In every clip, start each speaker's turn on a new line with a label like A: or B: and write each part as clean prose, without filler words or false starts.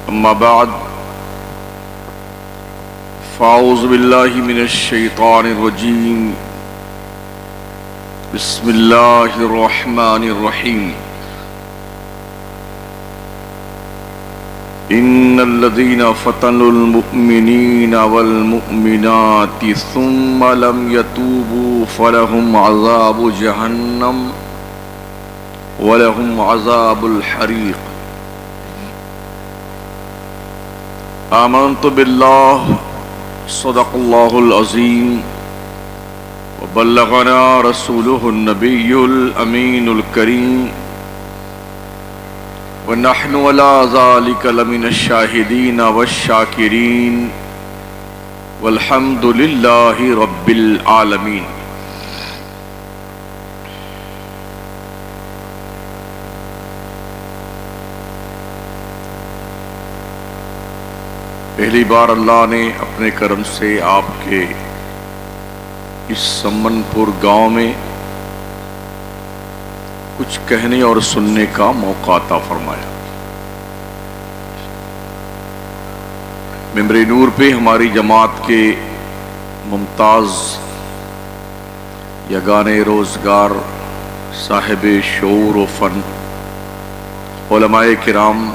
A: اما بعد فاعوذ باللہ من الشیطان الرجیم بسم اللہ الرحمن الرحیم ان الذین فتنوا المؤمنین والمؤمنات ثم لم يتوبوا فلهم عذاب جہنم ولهم عذاب الحریق آمنت باللہ صدق اللہ العظیم وبلغنا رسوله النبی الامین الکریم ونحن على ذلك لمن الشاہدین والشاکرین والحمد للہ رب العالمین۔ پہلی بار اللہ نے اپنے کرم سے آپ کے اس سمن پور گاؤں میں کچھ کہنے اور سننے کا موقع عطا فرمایا۔ ممبر نور پہ ہماری جماعت کے ممتاز یگان روزگار صاحب شعور و فن علماء کرام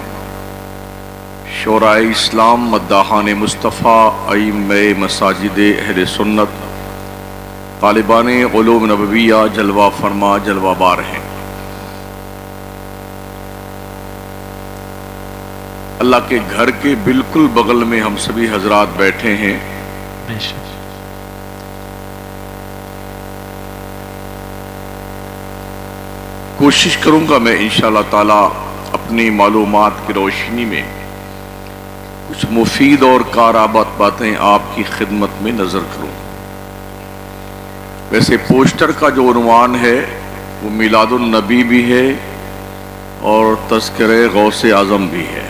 A: شورائے اسلام مداحان مصطفیٰ ائمہ مساجد اہل سنت طالبان علوم نبویہ جلوہ فرما جلوہ بار ہیں۔ اللہ کے گھر کے بالکل بغل میں ہم سبھی حضرات بیٹھے ہیں۔ کوشش کروں گا میں انشاءاللہ تعالی اپنی معلومات کی روشنی میں کچھ مفید اور کارآمد باتیں آپ کی خدمت میں نظر کروں۔ ویسے پوسٹر کا جو عنوان ہے وہ میلاد النبی بھی ہے اور تذکرہ غوث اعظم بھی ہے۔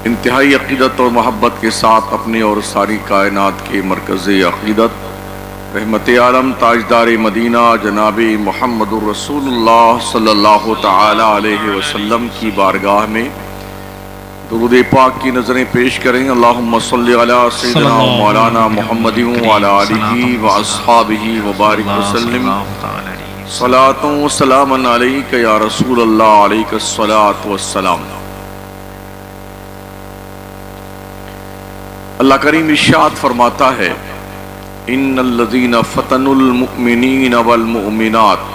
A: انتہائی عقیدت اور محبت کے ساتھ اپنے اور ساری کائنات کے مرکز عقیدت رحمت عالم تاجدار مدینہ جناب محمد الرسول اللہ صلی اللہ تعالی علیہ وسلم کی بارگاہ میں درود پاک کی نظریں پیش کریں۔ اللہم صلی علی سیدنا مولانا محمد وعلی آلہ واصحابہ وبارک وسلم صلاۃ و سلام علیک یا رسول اللہ علیک الصلاۃ والسلام۔ اللہ کریم ارشاد فرماتا ہے ان الذین فتنوا المؤمنین والمؤمنات،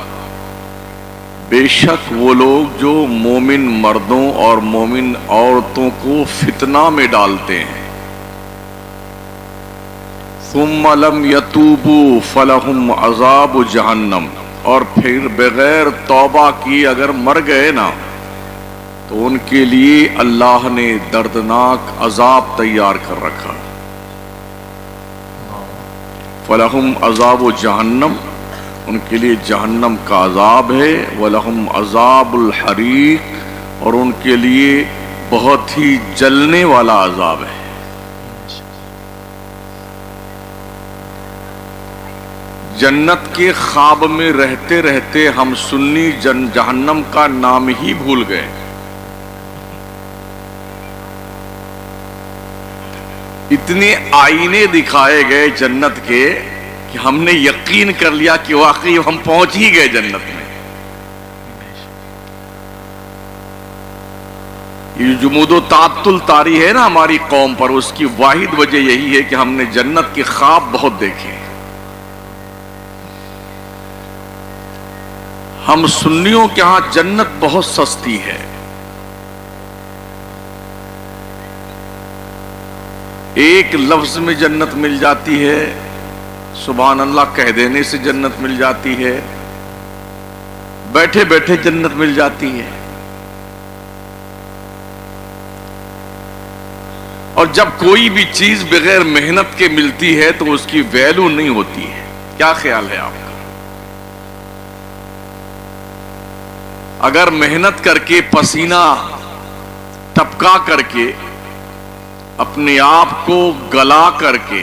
A: بے شک وہ لوگ جو مومن مردوں اور مومن عورتوں کو فتنہ میں ڈالتے ہیں، ثم لم یتوبوا فلہم عذاب جہنم، اور پھر بغیر توبہ کی اگر مر گئے نا تو ان کے لیے اللہ نے دردناک عذاب تیار کر رکھا۔ فَلَهُمْ عَذَابُ جَهَنَّمْ، ان کے لیے جہنم کا عذاب ہے، وَلَهُمْ عَذَابُ الْحَرِيقِ، اور ان کے لیے بہت ہی جلنے والا عذاب ہے۔ جنت کے خواب میں رہتے رہتے ہم سنی جہنم کا نام ہی بھول گئے۔ اتنے آئینے دکھائے گئے جنت کے کہ ہم نے یقین کر لیا کہ واقعی ہم پہنچ ہی گئے جنت میں۔ یہ جمود و تعطل طاری ہے نا ہماری قوم پر، اس کی واحد وجہ یہی ہے کہ ہم نے جنت کے خواب بہت دیکھے۔ ہم سنیوں کے ہاں جنت بہت سستی ہے۔ ایک لفظ میں جنت مل جاتی ہے، سبحان اللہ کہہ دینے سے جنت مل جاتی ہے، بیٹھے بیٹھے جنت مل جاتی ہے۔ اور جب کوئی بھی چیز بغیر محنت کے ملتی ہے تو اس کی ویلیو نہیں ہوتی ہے۔ کیا خیال ہے آپ کا؟ اگر محنت کر کے پسینہ ٹپکا کر کے اپنے آپ کو گلا کر کے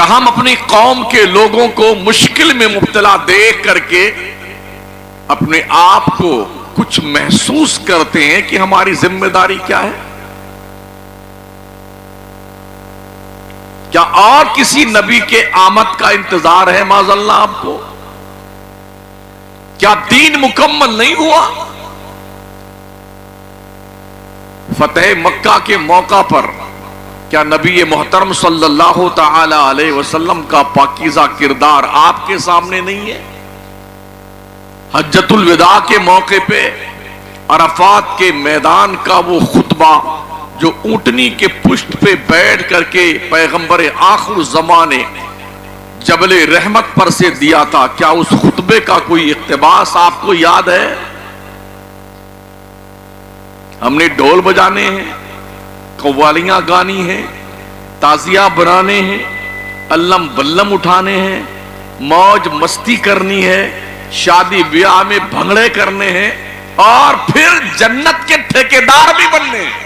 A: کیا ہم اپنی قوم کے لوگوں کو مشکل میں مبتلا دیکھ کر کے اپنے آپ کو کچھ محسوس کرتے ہیں کہ ہماری ذمہ داری کیا ہے؟ کیا اور کسی نبی کے آمد کا انتظار ہے معاذ اللہ آپ کو؟ کیا دین مکمل نہیں ہوا؟ فتح مکہ کے موقع پر کیا نبی محترم صلی اللہ تعالی علیہ وسلم کا پاکیزہ کردار آپ کے سامنے نہیں ہے؟ حجۃ الوداع کے موقع پہ عرفات کے میدان کا وہ خطبہ جو اونٹنی کے پشت پہ بیٹھ کر کے پیغمبر آخر زمانے جبل رحمت پر سے دیا تھا، کیا اس خطبے کا کوئی اقتباس آپ کو یاد ہے؟ ہم نے ڈھول بجانے ہیں، قوالیاں گانی ہیں، تازیہ بنانے ہیں، علم بلم اٹھانے ہیں، موج مستی کرنی ہے، شادی بیاہ میں بھنگڑے کرنے ہیں، اور پھر جنت کے ٹھیکیدار بھی بننے ہیں۔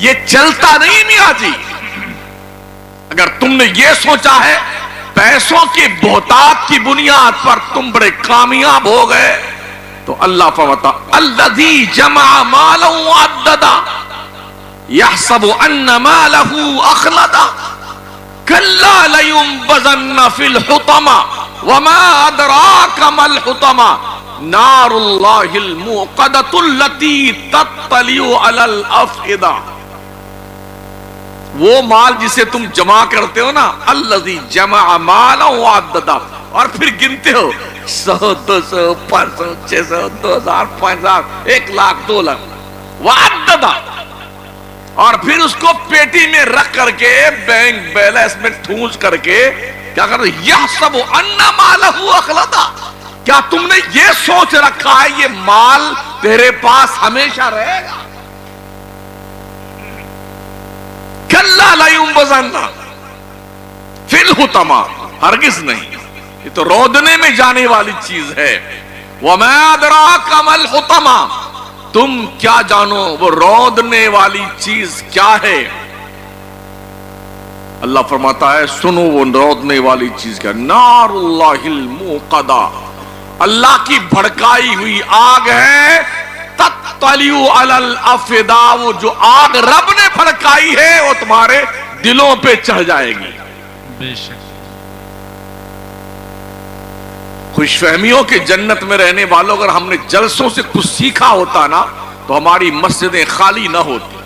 A: یہ چلتا نہیں میاں جی۔ اگر تم نے یہ سوچا ہے پیسوں کی بہتات کی بنیاد پر تم بڑے کامیاب ہو گئے تو اللہ فرماتا الذی جمع مالا وعددا یحسب ان مالہ اخلدا کلا لینبذن فی الحطمہ وما ادراک ما الحطمہ نار اللہ الموقدۃ التی تطلع علی الافئدہ۔ وہ مال جسے تم جمع کرتے ہو نا، الذی جمع مالا وعددا، اور پھر گنتے ہو 100 200 500 600 2000 5000 1 لاکھ 2 لاکھ وعددا، اور پھر اس کو پیٹی میں رکھ کر کے بینک بیلنس میں ٹھونس کر کے کیا کر رہے؟ یحسب ان مالہ اخلدا۔ کیا تم نے یہ سوچ رکھا ہے یہ مال تیرے پاس ہمیشہ رہے گا؟ کلا لینبذن فی الحطمہ، ہرگز نہیں، یہ تو رودنے میں جانے والی چیز ہے۔ وما ادراک ما الحطمہ، تم کیا جانو وہ رودنے والی چیز کیا ہے؟ اللہ فرماتا ہے سنو وہ رودنے والی چیز کیا؟ نار اللہ الموقدہ، اللہ کی بھڑکائی ہوئی آگ ہے، تطلع علی الافئدہ، وہ جو آگ رب نے بھڑکائی ہے وہ تمہارے دلوں پہ چڑھ جائے گی۔
B: بے شک۔
A: خوش فہمیوں کے جنت میں رہنے والوں، اگر ہم نے جلسوں سے کچھ سیکھا ہوتا نا تو ہماری مسجدیں خالی نہ ہوتی۔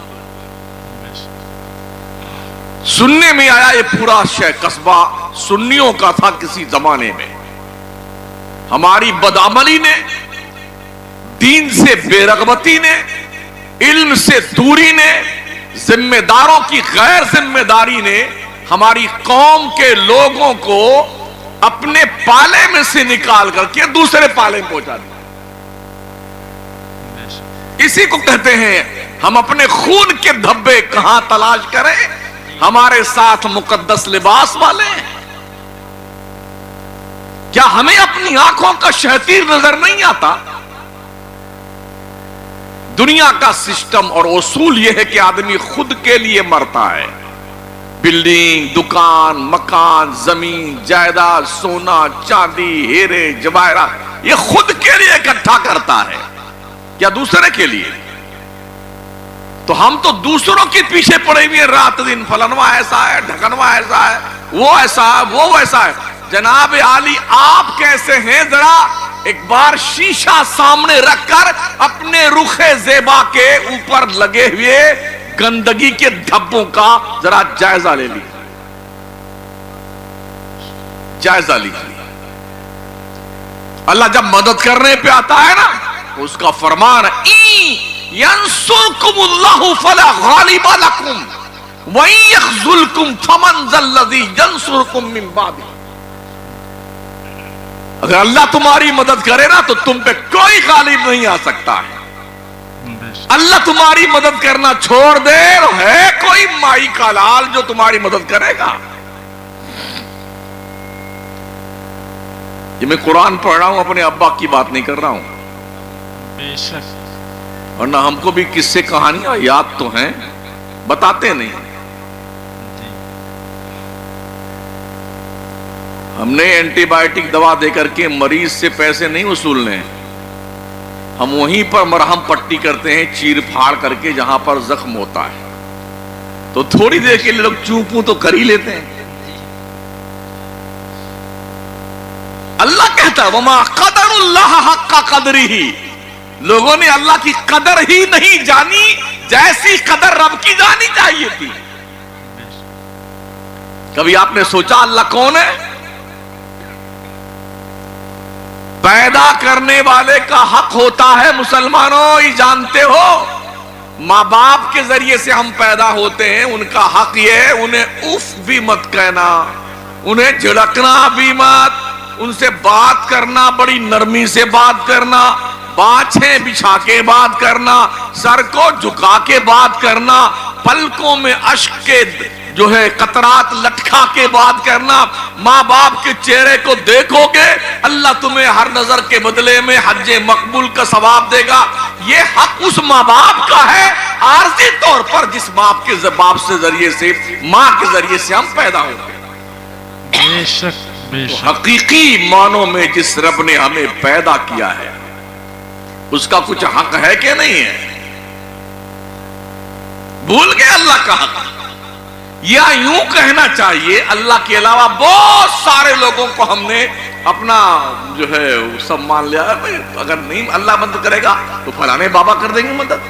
A: سننے میں آیا یہ پورا قصبہ سنیوں کا تھا کسی زمانے میں۔ ہماری بدعملی نے، دین سے بے رغبتی نے، علم سے دوری نے، ذمہ داروں کی غیر ذمہ داری نے ہماری قوم کے لوگوں کو اپنے پالے میں سے نکال کر کے دوسرے پالے میں پہنچا دیا۔ اسی کو کہتے ہیں ہم اپنے خون کے دھبے کہاں تلاش کریں، ہمارے ساتھ مقدس لباس والے ہیں۔ کیا ہمیں اپنی آنکھوں کا شہتیر نظر نہیں آتا؟ دنیا کا سسٹم اور اصول یہ ہے کہ آدمی خود کے لیے مرتا ہے۔ بلڈنگ، دکان، مکان، زمین، جائیداد، سونا، چاندی، ہیرے، جواہرات، یہ خود کے لیے اکٹھا کرتا ہے، کیا دوسرے کے لیے؟ تو ہم تو دوسروں کے پیچھے پڑے ہوئے رات دن، فلنوا ایسا ہے، ڈھکنوا ایسا ہے، وہ ایسا ہے، وہ ویسا ہے۔ جناب عالی آپ کیسے ہیں؟ ذرا ایک بار شیشہ سامنے رکھ کر اپنے رخ زیبا کے اوپر لگے ہوئے گندگی کے دھبوں کا ذرا جائزہ لے لیجیے، جائزہ لیجیے۔ اللہ جب مدد کرنے پہ آتا ہے نا تو اس کا فرمان ہے يَنْصُرْكُمُ اللَّهُ فَلَا غَالِبَ لَكُمْ وَإِنْ يَخْذُلْكُمْ فَمَنْ ذَا الَّذِي يَنْصُرُكُمْ مِنْ بَعْدِهِ۔ اگر اللہ تمہاری مدد کرے نا تو تم پہ کوئی غالب نہیں آ سکتا ہے۔ اللہ تمہاری مدد کرنا چھوڑ دے، ہے کوئی مائی کا لال جو تمہاری مدد کرے گا؟ یہ میں قرآن پڑھ رہا ہوں، اپنے ابا کی بات نہیں کر رہا ہوں،
B: بے شک۔
A: ورنہ ہم کو بھی قصے کہانیاں یاد تو ہیں، بتاتے نہیں۔ ہم نے اینٹی بائیوٹک دوا دے کر کے مریض سے پیسے نہیں وصولنے، ہم وہیں پر مرہم پٹی کرتے ہیں چیر پھاڑ کر کے جہاں پر زخم ہوتا ہے، تو تھوڑی دیر کے لیے لوگ چوپوں تو کر ہی لیتے ہیں۔ اللہ کہتا ہے وما قدر اللہ حق قدرہ، لوگوں نے اللہ کی قدر ہی نہیں جانی جیسی قدر رب کی جانی چاہیے تھی۔ کبھی آپ نے سوچا اللہ کون ہے؟ پیدا کرنے والے کا حق ہوتا ہے مسلمانوں، یہ جانتے ہو؟ ماں باپ کے ذریعے سے ہم پیدا ہوتے ہیں، ان کا حق یہ ہے انہیں اف بھی مت کہنا، انہیں جھڑکنا بھی مت، ان سے بات کرنا بڑی نرمی سے بات کرنا، باچھیں بچھا کے بات کرنا، سر کو جھکا کے بات کرنا، پلکوں میں اشک کے جو ہے قطرات لٹکا کے بات کرنا۔ ماں باپ کے چہرے کو دیکھو گے اللہ تمہیں ہر نظر کے بدلے میں حج مقبول کا ثواب دے گا۔ یہ حق اس ماں باپ کا ہے عارضی طور پر جس باپ کے ذریعے سے ماں کے ذریعے سے ہم پیدا ہوتے ہیں۔
B: بے شک بے
A: تو
B: شک
A: حقیقی معنوں میں جس رب نے ہمیں پیدا کیا ہے اس کا کچھ حق ہے کہ نہیں ہے؟ بھول گئے اللہ کا حق؟ یا یوں کہنا چاہیے اللہ کے علاوہ بہت سارے لوگوں کو ہم نے اپنا جو ہے سب مان لیا ہے، اگر نہیں اللہ مدد کرے گا تو فلانے بابا کر دیں گے مدد،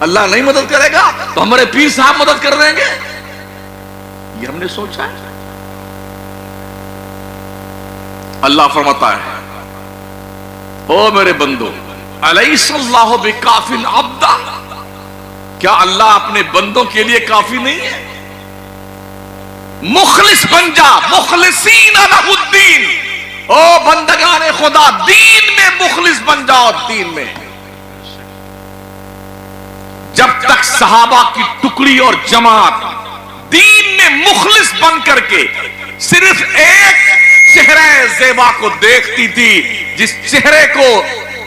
A: اللہ نہیں مدد کرے گا تو ہمارے پیر صاحب مدد کر دیں گے، یہ ہم نے سوچا ہے۔ اللہ فرماتا ہے او میرے بندو الیس اللہ بکاف عبدا، کیا اللہ اپنے بندوں کے لیے کافی نہیں ہے؟ مخلص بن جا، مخلصین لہ الدین، او بندگان خدا دین میں مخلص بن جاؤ۔ دین میں جب تک صحابہ کی ٹکڑی اور جماعت دین میں مخلص بن کر کے صرف ایک چہرے زیبا کو دیکھتی تھی، جس چہرے کو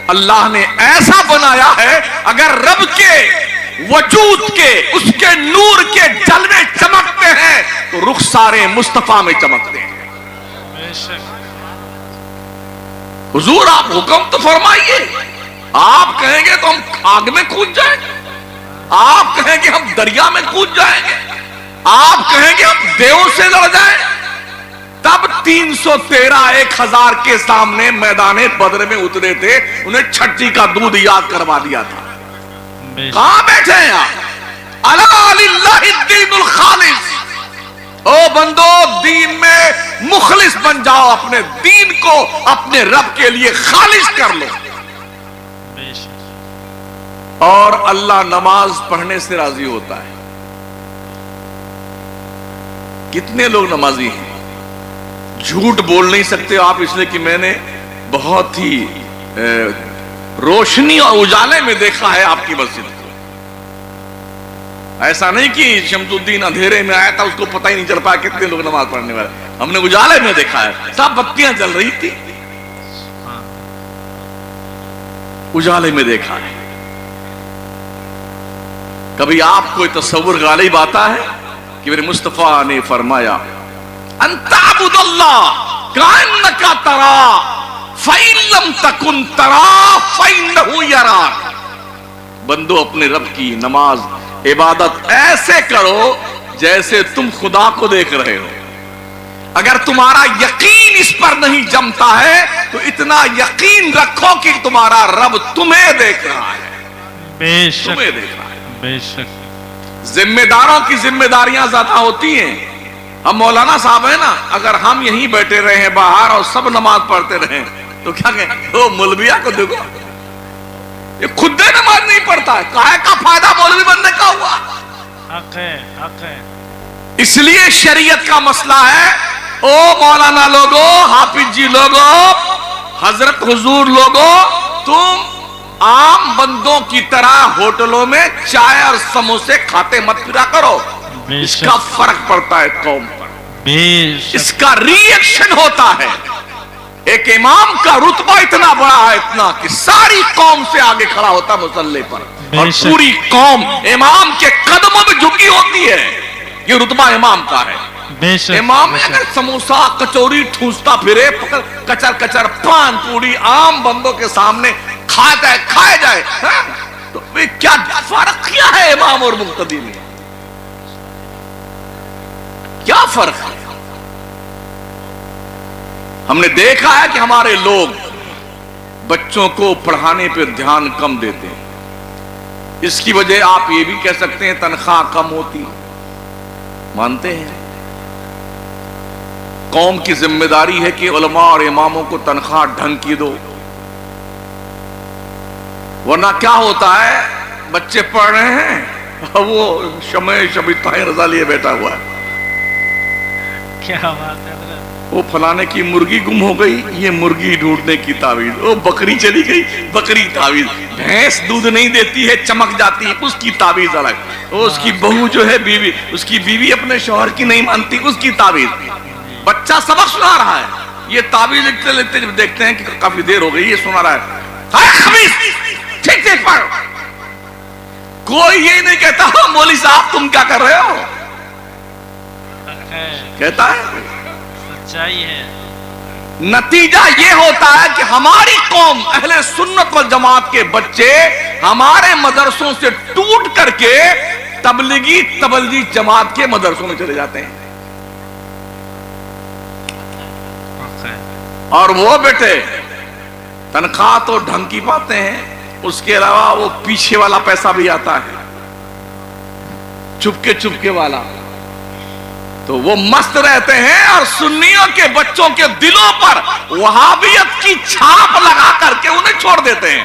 A: اللہ نے ایسا بنایا ہے اگر رب کے وجود کے اس کے نور کے جلوے چمکتے ہیں تو رخسار مصطفیٰ میں چمکتے ہیں۔
B: بے شک
A: حضور آپ حکم تو فرمائیے، آپ کہیں گے تو ہم آگ میں کود جائیں گے، آپ کہیں گے ہم دریا میں کود جائیں گے، آپ کہیں گے ہم دیووں سے لڑ جائیں۔ تب 313 1000 کے سامنے میدان بدر میں اترے تھے، انہیں چھٹی کا دودھ یاد کروا دیا تھا۔
B: بے شک
A: کہاں بیٹھے ہیں آپ؟ الا للہ الدین الخالص، او بندو دین میں مخلص بن جاؤ، اپنے دین کو اپنے رب کے لیے خالص کر لو۔
B: بے شک
A: اور اللہ نماز پڑھنے سے راضی ہوتا ہے۔ کتنے لوگ نمازی ہیں؟ جھوٹ بول نہیں سکتے آپ، اس لیے کہ میں نے بہت ہی روشنی اور اجالے میں دیکھا ہے آپ کی مسجد کو۔ ایسا نہیں کہ شمس الدین اندھیرے میں آیا تھا اس کو پتہ ہی نہیں چل پایا کتنے لوگ نماز پڑھنے والے، ہم نے اجالے میں دیکھا ہے، سب بتیاں جل رہی تھی، اجالے میں دیکھا ہے۔ کبھی آپ کو تصور غالب آتا ہے کہ میرے مصطفیٰ نے فرمایا ان تعبد اللہ کأنک ترا فإن لم تکن ترا فإنہ یراک، بندو اپنے رب کی نماز عبادت ایسے کرو جیسے تم خدا کو دیکھ رہے ہو۔ اگر تمہارا یقین اس پر نہیں جمتا ہے تو اتنا یقین رکھو کہ تمہارا رب تمہیں دیکھ رہا ہے،
B: بے شک
A: تمہیں دیکھ رہا ہے۔
B: بے شک
A: ذمہ داروں کی ذمہ داریاں زیادہ ہوتی ہیں۔ ہم مولانا صاحب ہیں نا، اگر ہم یہیں بیٹھے رہے باہر اور سب نماز پڑھتے رہیں تو کیا کہیں وہ مولویہ کو دیکھو یہ خود نماز نہیں پڑھتا ہے، کاہے کا فائدہ مولوی بننے کا ہوا؟
B: حق ہے حق ہے۔
A: اس لیے شریعت کا مسئلہ ہے، او مولانا لوگو، حافظ جی لوگو، حضرت حضور لوگو، تم عام بندوں کی طرح ہوٹلوں میں چائے اور سموسے کھاتے مت پھرا کرو، اس کا فرق پڑتا ہے قوم پر،
B: بے
A: اس
B: شک
A: کا ری ایکشن ہوتا ہے۔ ایک امام کا رتبہ اتنا بڑا ہے اتنا کہ ساری قوم سے آگے کھڑا ہوتا مصلی پر، اور
B: بے شک۔
A: پوری قوم امام کے قدموں میں جھکی ہوتی ہے، یہ رتبہ امام کا ہے۔
B: بے شک
A: امام اگر سموسا کچوری ٹھوستا پھرے کچر کچر پان پوڑی عام بندوں کے سامنے کھائے جائے تو کیا فرق کیا ہے امام اور مقتدی میں؟ کیا فرق ہے؟ ہم نے دیکھا ہے کہ ہمارے لوگ بچوں کو پڑھانے پہ دھیان کم دیتے ہیں. اس کی وجہ آپ یہ بھی کہہ سکتے ہیں تنخواہ کم ہوتی. مانتے ہیں قوم کی ذمہ داری ہے کہ علماء اور اماموں کو تنخواہ ڈھنگ کی دو، ورنہ کیا ہوتا ہے بچے پڑھ رہے ہیں وہ شمع طاہر رضا لیے بیٹھا ہوا ہے.
B: کیا بات ہے حضرت.
A: وہ فلانے کی مرغی گم ہو گئی، یہ مرغی ڈھونڈنے کی تعویذ. وہ بکری چلی گئی، بکری تعویذ. بھینس دودھ نہیں دیتی ہے چمک جاتی ہے، اس کی تعویذ الگ. وہ اس کی بہو جو ہے بیوی، اس کی بیوی اپنے شوہر کی نہیں مانتی، اس کی تعویذ. بچہ سبق سنا رہا ہے، یہ تعویذ لکھتے لکھتے جب دیکھتے ہیں کہ کافی دیر ہو گئی یہ سنا رہا ہے ٹھیک ٹھیک پڑھ. کوئی یہ نہیں کہتا مولوی صاحب تم کیا کر رہے ہو، کہتا ہے
B: سچائی ہے.
A: نتیجہ یہ ہوتا ہے کہ ہماری قوم اہل سنت والجماعت کے بچے ہمارے مدرسوں سے ٹوٹ کر کے تبلیغی جماعت کے مدرسوں میں چلے جاتے ہیں. اور وہ بیٹے تنخواہ تو ڈھنگ کی پاتے ہیں، اس کے علاوہ وہ پیچھے والا پیسہ بھی آتا ہے، چپکے والا. تو وہ مست رہتے ہیں اور سنیوں کے بچوں کے دلوں پر وہابیت کی چھاپ لگا کر کے انہیں چھوڑ دیتے ہیں.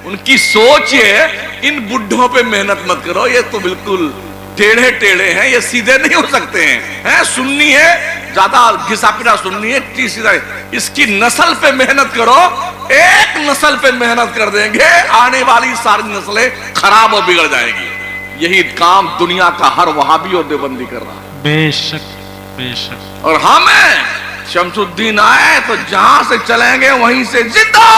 A: ان کی سوچ یہ ان بڈھوں پہ محنت مت کرو، یہ تو بالکل ٹیڑھے ہیں، یہ سیدھے نہیں ہو سکتے ہیں. سنی ہے زیادہ گھسا پھرا سنی ہے، اس کی نسل پہ محنت کرو. ایک نسل پہ محنت کر دیں گے آنے والی ساری نسلیں خراب اور بگڑ جائیں گی. یہی کام دنیا کا ہر وہابی اور دیوبندی کر رہا ہے.
B: بے شک بے شک.
A: اور ہمیں شمس الدین آئے تو جہاں سے چلیں گے وہیں سے زندہ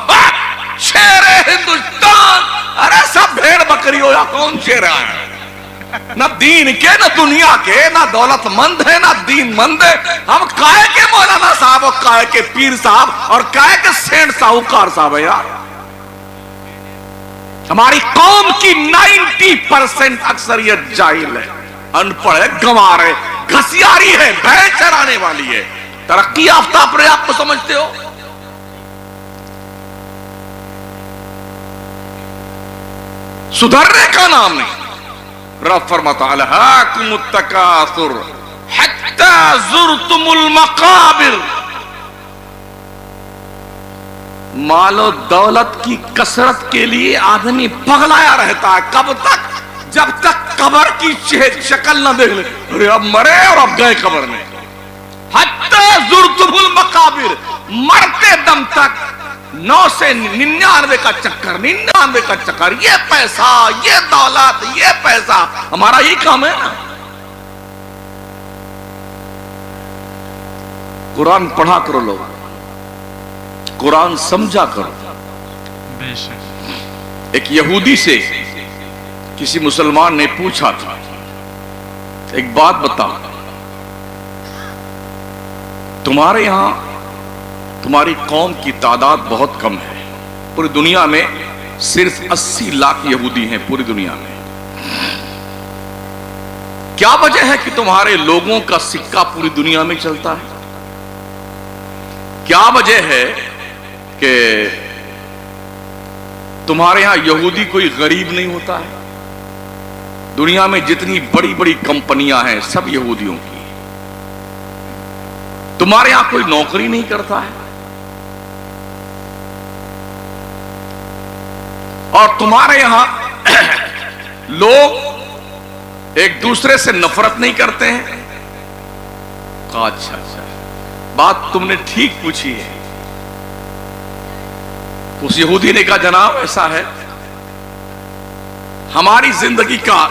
A: باد شیر ہندوستان. ارے سب بھیڑ بکری ہو یا کون شیر ہے؟ نہ دین کے نہ دنیا کے، نہ دولت مند ہے نہ دین مند ہے. ہم کائے کے مولانا صاحب اور کائے کے پیر صاحب اور کائے کے سینٹ ساہوکار صاحب ہے یار. ہماری قوم کی 90% اکثریت جاہل ہے، ان پڑھ ہے، گنوار ہے، گھسیاری ہے، بھینس چرانے والی ہے. ترقی یافتہ اپنے آپ کو سمجھتے ہو؟ سدھرنے کا نام نہیں. رب فرماتا الہاکم التکاثر حتی زرتم المقابر. مال و دولت کی کثرت کے لیے آدمی پگلایا رہتا ہے. کب تک؟ جب تک قبر کی شکل نہ دیکھ لے. ارے اب مرے اور اب گئے قبر میں. حتی زرتم المقابر، مرتے دم تک 9 سے 99 کا چکر، 99 کا چکر. یہ پیسہ، یہ دولت، یہ پیسہ، ہمارا یہی کام ہے نا. قرآن پڑھا کرو لوگ، قرآن سمجھا کرو.
B: بے شک.
A: ایک یہودی سے کسی مسلمان نے پوچھا تھا ایک بات بتا، تمہارے یہاں تمہاری قوم کی تعداد بہت کم ہے، پوری دنیا میں صرف 80 لاکھ یہودی ہیں پوری دنیا میں. کیا وجہ ہے کہ تمہارے لوگوں کا سکہ پوری دنیا میں چلتا ہے؟ کیا وجہ ہے کہ تمہارے ہاں یہودی کوئی غریب نہیں ہوتا ہے؟ دنیا میں جتنی بڑی بڑی کمپنیاں ہیں سب یہودیوں کی. تمہارے ہاں کوئی نوکری نہیں کرتا ہے، اور تمہارے یہاں لوگ ایک دوسرے سے نفرت نہیں کرتے ہیں. کہا اچھا بات تم نے ٹھیک پوچھی ہے. اس یہودی نے کہا جناب ایسا ہے، ہماری زندگی کا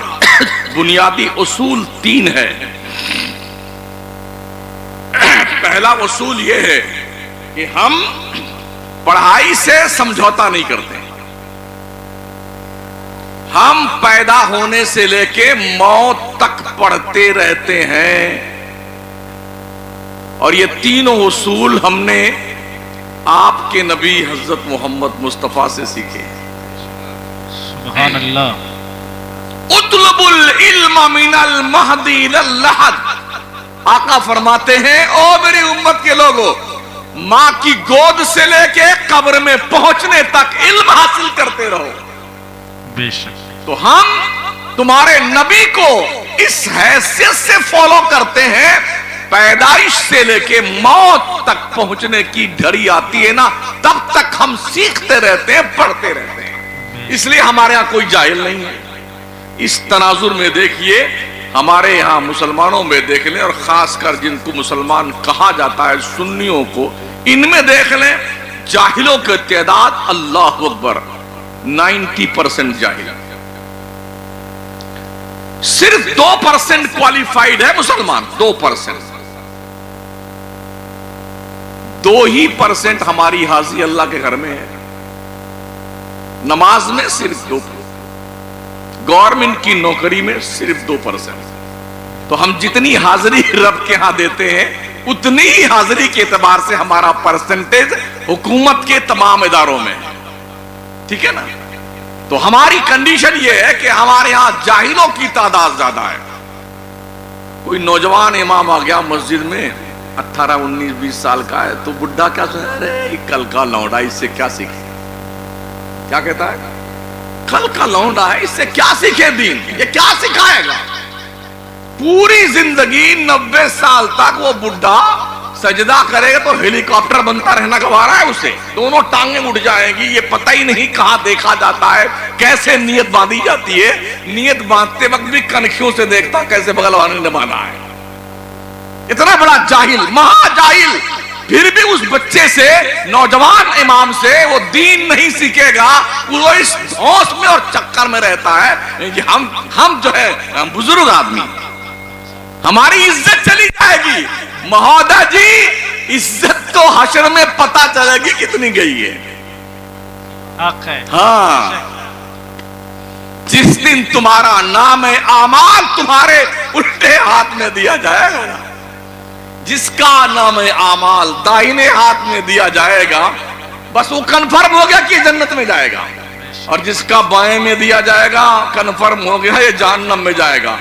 A: بنیادی اصول 3 ہے. پہلا اصول یہ ہے کہ ہم پڑھائی سے سمجھوتا نہیں کرتے. ہم پیدا ہونے سے لے کے موت تک پڑھتے رہتے ہیں. اور یہ تینوں اصول ہم نے آپ کے نبی حضرت محمد مصطفیٰ سے سیکھے.
B: سبحان اللہ.
A: اطلب العلم من المہدی الی اللحد. آقا فرماتے ہیں او میری امت کے لوگوں، ماں کی گود سے لے کے قبر میں پہنچنے تک علم حاصل کرتے رہو.
B: بے شک.
A: تو ہم تمہارے نبی کو اس حیثیت سے فالو کرتے ہیں، پیدائش سے لے کے موت تک پہنچنے کی گھڑی آتی ہے نا، تب تک ہم سیکھتے رہتے ہیں، پڑھتے رہتے ہیں. اس لیے ہمارے ہاں کوئی جاہل نہیں ہے. اس تناظر میں دیکھیے، ہمارے یہاں مسلمانوں میں دیکھ لیں، اور خاص کر جن کو مسلمان کہا جاتا ہے سنیوں کو، ان میں دیکھ لیں جاہلوں کی تعداد اللہ اکبر 90% جاہل. صرف 2% کوالیفائیڈ ہے مسلمان. 2%. 2% ہماری حاضری اللہ کے گھر میں ہے. نماز میں صرف 2%. گورنمنٹ کی نوکری میں صرف 2%. تو ہم جتنی حاضری رب کے ہاں دیتے ہیں اتنی ہی حاضری کے اعتبار سے ہمارا پرسنٹیج حکومت کے تمام اداروں میں. ٹھیک ہے نا؟ تو ہماری کنڈیشن یہ ہے کہ ہمارے ہاں جاہلوں کی تعداد زیادہ ہے. کوئی نوجوان امام آ گیا مسجد میں، 18 19 20 سال کا ہے، تو بڈھا کیا سنا، ارے کل کا لونڈا، اس سے کیا سیکھے؟ کیا کہتا ہے؟ کل کا لونڈا ہے، اس سے کیا سیکھے دین؟ یہ کیا سکھائے گا؟ پوری زندگی 90 سال تک وہ بڈھا سجدہ کرے گا تو ہیلی کاپٹر بنتا رہنا گوارا ہے اسے. دونوں ٹانگیں اٹھ جائیں گی، یہ پتہ ہی نہیں کہاں دیکھا جاتا ہے، کیسے نیت باندھی جاتی ہے. نیت باندھتے وقت بھی کنکھیوں سے دیکھتا کیسے بغل والے نے باندھا ہے. اتنا بڑا جاہل، مہا جاہل، پھر بھی اس بچے سے، نوجوان امام سے وہ دین نہیں سیکھے گا. وہ اس دھوس میں اور چکر میں رہتا ہے کہ ہم جو ہے ہم بزرگ آدمی، ہماری عزت چلی جائے گی. مہودا جی، عزت تو حشر میں پتہ چلے گی کتنی گئی ہے.
B: حق ہے.
A: ہاں، جس دن تمہارا نام اعمال تمہارے الٹے ہاتھ میں دیا جائے گا، جس کا نام اعمال دائنے ہاتھ میں دیا جائے گا، بس وہ کنفرم ہو گیا کہ جنت میں جائے گا. اور جس کا بائیں میں دیا جائے گا، کنفرم ہو گیا یہ جہنم میں جائے گا.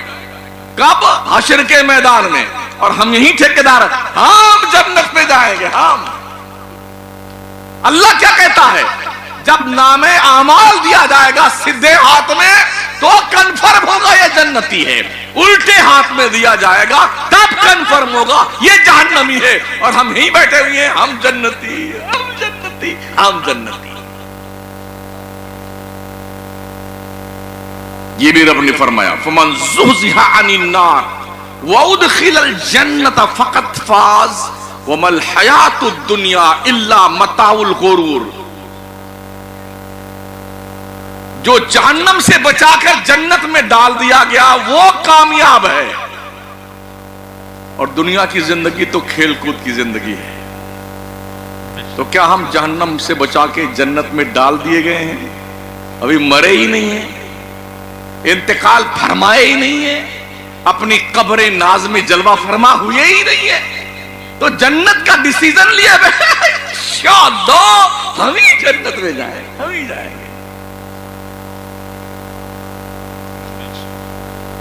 A: کب؟ حشر کے میدان میں. اور ہم یہی ٹھیکیدار، ہم جنت میں جائیں گے. ہم اللہ کیا کہتا ہے؟ جب نام اعمال دیا جائے گا سیدھے ہاتھ میں تو کنفرم ہوگا یہ جنتی ہے. الٹے ہاتھ میں دیا جائے گا تب کنفرم ہوگا یہ جہنمی ہے. اور ہم ہی بیٹھے ہوئے ہیں، ہم جنتی، ہم جنتی، ہم جنتی. یہ بھی رب نے فرمایا فمن زحزح عن النار وادخل الجنت فقط فاز وما الحیات الدنیا الا متاع الغرور. جو جہنم سے بچا کر جنت میں ڈال دیا گیا وہ کامیاب ہے، اور دنیا کی زندگی تو کھیل کود کی زندگی ہے. تو کیا ہم جہنم سے بچا کے جنت میں ڈال دیے گئے ہیں؟ ابھی مرے ہی نہیں ہیں، انتقال فرمائے ہی نہیں ہے، اپنی قبر ناز میں جلوہ فرما ہوئے ہی نہیں ہے. تو جنت کا ڈیسیزن لیا انشاءاللہ ہم ہی جنت میں جائیں، ہم ہی جائیں گے.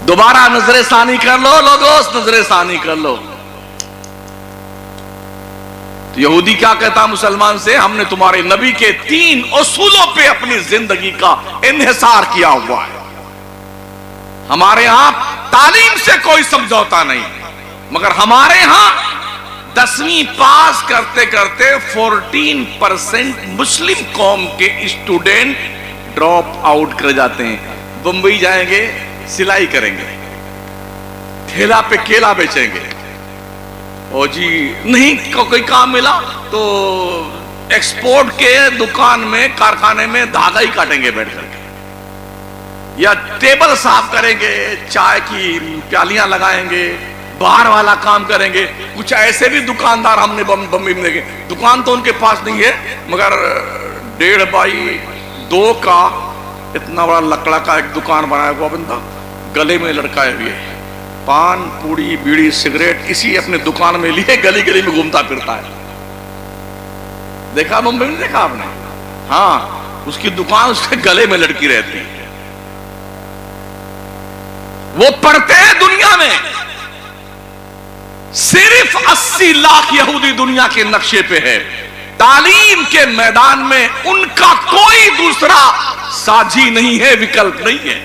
A: دوبارہ نظر ثانی کر لو لوگوں، نظر ثانی کر لو. تو یہودی کیا کہتا مسلمان سے؟ ہم نے تمہارے نبی کے 3 اصولوں پہ اپنی زندگی کا انحصار کیا ہوا ہے. ہمارے ہاں تعلیم سے کوئی سمجھوتا نہیں، مگر ہمارے ہاں 10ویں پاس کرتے کرتے 14% مسلم قوم کے اسٹوڈنٹ ڈراپ آؤٹ کر جاتے ہیں. بمبئی جائیں گے، سلائی کریں گے، ٹھیلا پہ کیلا بیچیں گے، اور جی نہیں کوئی کام ملا تو ایکسپورٹ کے دکان میں، کارخانے میں دھاگا ہی کاٹیں گے بیٹھ کر کے، یا ٹیبل صاف کریں گے، چائے کی پیالیاں لگائیں گے، باہر والا کام کریں گے. کچھ ایسے بھی دکاندار ہم نے بمبئی میں دیکھے، دکان تو ان کے پاس نہیں ہے مگر 1.5 بائی 2 کا اتنا بڑا لکڑا کا ایک دکان بنایا ہوا بندہ، گلے میں لٹکائے ہوئے پان پوڑی بیڑی سگریٹ اسی اپنے دکان میں لیے گلی گلی میں گھومتا پھرتا ہے. دیکھا ممبئی میں؟ دیکھا آپ نے؟ ہاں، اس کی دکان اس کے گلے میں لٹکی رہتی ہے. وہ پڑھتے ہیں دنیا میں صرف 80 لاکھ یہودی دنیا کے نقشے پہ ہے. تعلیم کے میدان میں ان کا کوئی دوسرا ساجی نہیں ہے، وکلپ نہیں ہے.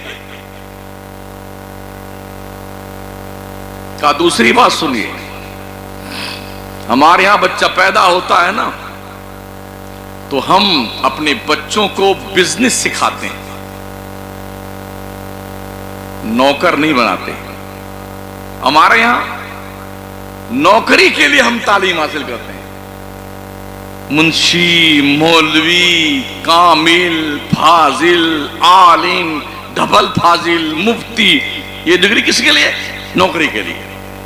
A: کا دوسری بات سنیے، ہمارے ہاں بچہ پیدا ہوتا ہے نا تو ہم اپنے بچوں کو بزنس سکھاتے ہیں، نوکر نہیں بناتے. ہمارے یہاں نوکری کے لیے ہم تعلیم حاصل کرتے ہیں. منشی، مولوی، کامل، فاضل، عالم، ڈبل فاضل، مفتی، یہ ڈگری کس کے لیے؟ نوکری کے لیے.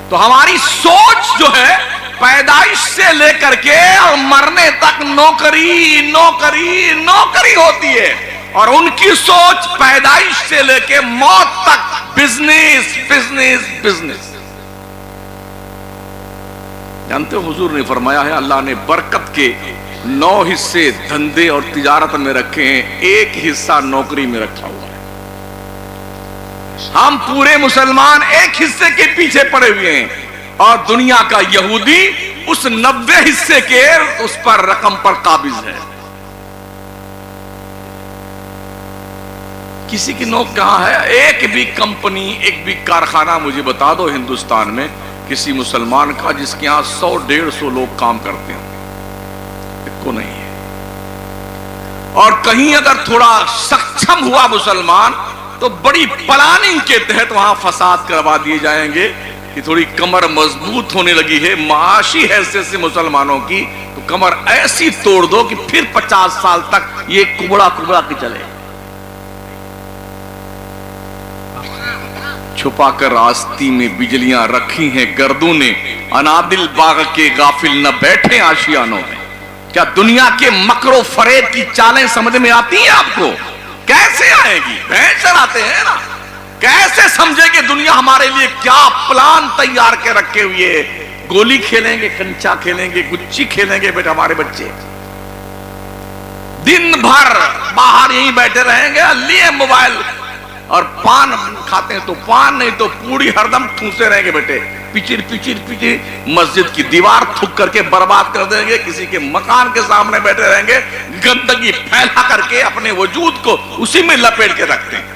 A: تو ہماری سوچ جو ہے پیدائش سے لے کر کے اور مرنے تک نوکری نوکری نوکری ہوتی ہے، اور ان کی سوچ پیدائش سے لے کے موت تک بزنس بزنس بزنس. جانتے ہو حضور نے فرمایا ہے اللہ نے برکت کے 9 حصے دھندے اور تجارت میں رکھے ہیں، ایک حصہ نوکری میں رکھا ہوا ہے. ہم پورے مسلمان ایک حصے کے پیچھے پڑے ہوئے ہیں، اور دنیا کا یہودی اس 90 حصے کے اس پر رقم پر قابض ہے. کسی کی نوک کہاں ہے؟ ایک بھی کمپنی، ایک بھی کارخانہ مجھے بتا دو ہندوستان میں کسی مسلمان کا جس کے یہاں 100-150 لوگ کام کرتے ہیں؟ ایک کو نہیں ہے. اور کہیں اگر تھوڑا سکچم ہوا مسلمان تو بڑی پلاننگ کے تحت وہاں فساد کروا دیے جائیں گے کہ تھوڑی کمر مضبوط ہونے لگی ہے معاشی حیثیت سے مسلمانوں کی، تو کمر ایسی توڑ دو کہ پھر 50 سال تک یہ کبڑا کبڑا کے چلے. چھپا کر آستی میں بجلیاں رکھی ہیں گردوں نے، انادل باغ کے غافل نہ بیٹھے آشیانوں میں. کیا دنیا کے مکر و فریب کی چالیں سمجھ میں آتی ہیں آپ کو؟ کیسے آئے گی؟ بھینس چراتے ہیں نا. کیسے سمجھے کہ دنیا ہمارے لیے کیا پلان تیار کے رکھے ہوئے ہے؟ گولی کھیلیں گے، کنچا کھیلیں گے، گچی کھیلیں گے بیٹا ہمارے بچے. دن بھر باہر یہیں بیٹھے رہیں گے لیے موبائل، اور پان کھاتے ہیں تو پان نہیں تو پوڑی ہر دم ٹھونسے رہیں گے بیٹے. پچر پچر پچر مسجد کی دیوار تھک کر کے برباد کر دیں گے، کسی کے مکان کے سامنے بیٹھے رہیں گے، گندگی پھیلا کر کے اپنے وجود کو اسی میں لپیٹ کے رکھتے ہیں.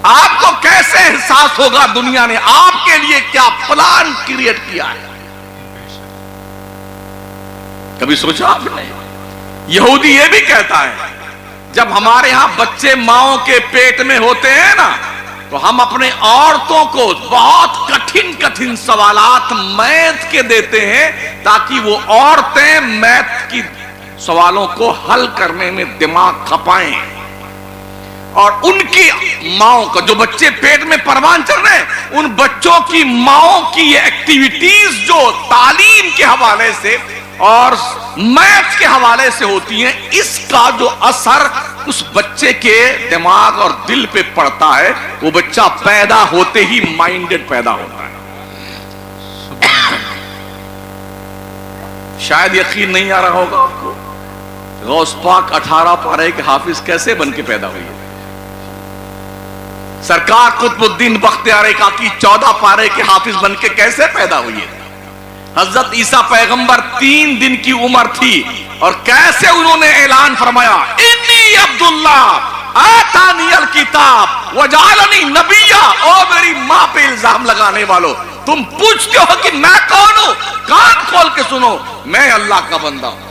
A: آپ کو کیسے احساس ہوگا دنیا نے آپ کے لیے کیا پلان کریٹ کیا ہے؟ کبھی سوچا آپ نے؟ یہودی یہ بھی کہتا ہے جب ہمارے ہاں بچے ماؤں کے پیٹ میں ہوتے ہیں نا تو ہم اپنے عورتوں کو بہت کٹھن سوالات میتھ کے دیتے ہیں تاکہ وہ عورتیں میتھ کی سوالوں کو حل کرنے میں دماغ کھپائیں. اور ان کی ماؤں کا جو بچے پیٹ میں پروان چل رہے ہیں ان بچوں کی ماؤں کی یہ ایکٹیویٹیز جو تعلیم کے حوالے سے اور میتھ کے حوالے سے ہوتی ہیں، اس کا جو اثر اس بچے کے دماغ اور دل پہ پڑتا ہے، وہ بچہ پیدا ہوتے ہی مائنڈڈ پیدا ہوتا ہے. شاید یقین نہیں آ رہا ہوگا آپ کو، غوث پاک 18 پارے کے حافظ کیسے بن کے پیدا ہوئی ہے؟ سرکار قطب الدین بختیار کاکی 14 پارے کے حافظ بن کے کیسے پیدا ہوئی ہے؟ حضرت عیسیٰ پیغمبر 3 دن کی عمر تھی اور کیسے انہوں نے اعلان فرمایا انی عبداللہ آتانی الکتاب وجعلنی نبیا. او میری ماں پہ الزام لگانے والو، تم پوچھتے ہو کہ میں کون ہوں؟ کان کھول کے سنو، میں اللہ کا بندہ ہوں.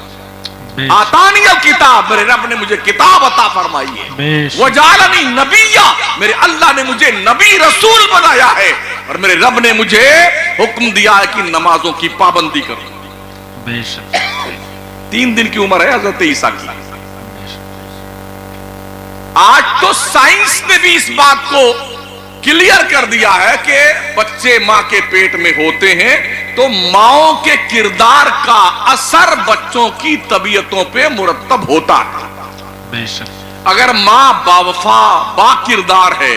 A: آتانی الکتاب، میرے رب نے مجھے کتاب عطا فرمائی ہے. وجعلنی نبیا، میرے اللہ نے مجھے نبی رسول بنایا ہے، اور میرے رب نے مجھے حکم دیا ہے کہ نمازوں کی پابندی کرو. 3 دن کی عمر ہے حضرت عیسیٰ کی. آج تو سائنس نے بھی اس بات کو کلیئر کر دیا ہے کہ بچے ماں کے پیٹ میں ہوتے ہیں تو ماؤں کے کردار کا اثر بچوں کی طبیعتوں پہ مرتب ہوتا ہے. اگر ماں باوفا با کردار ہے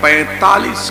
A: 45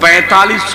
A: 45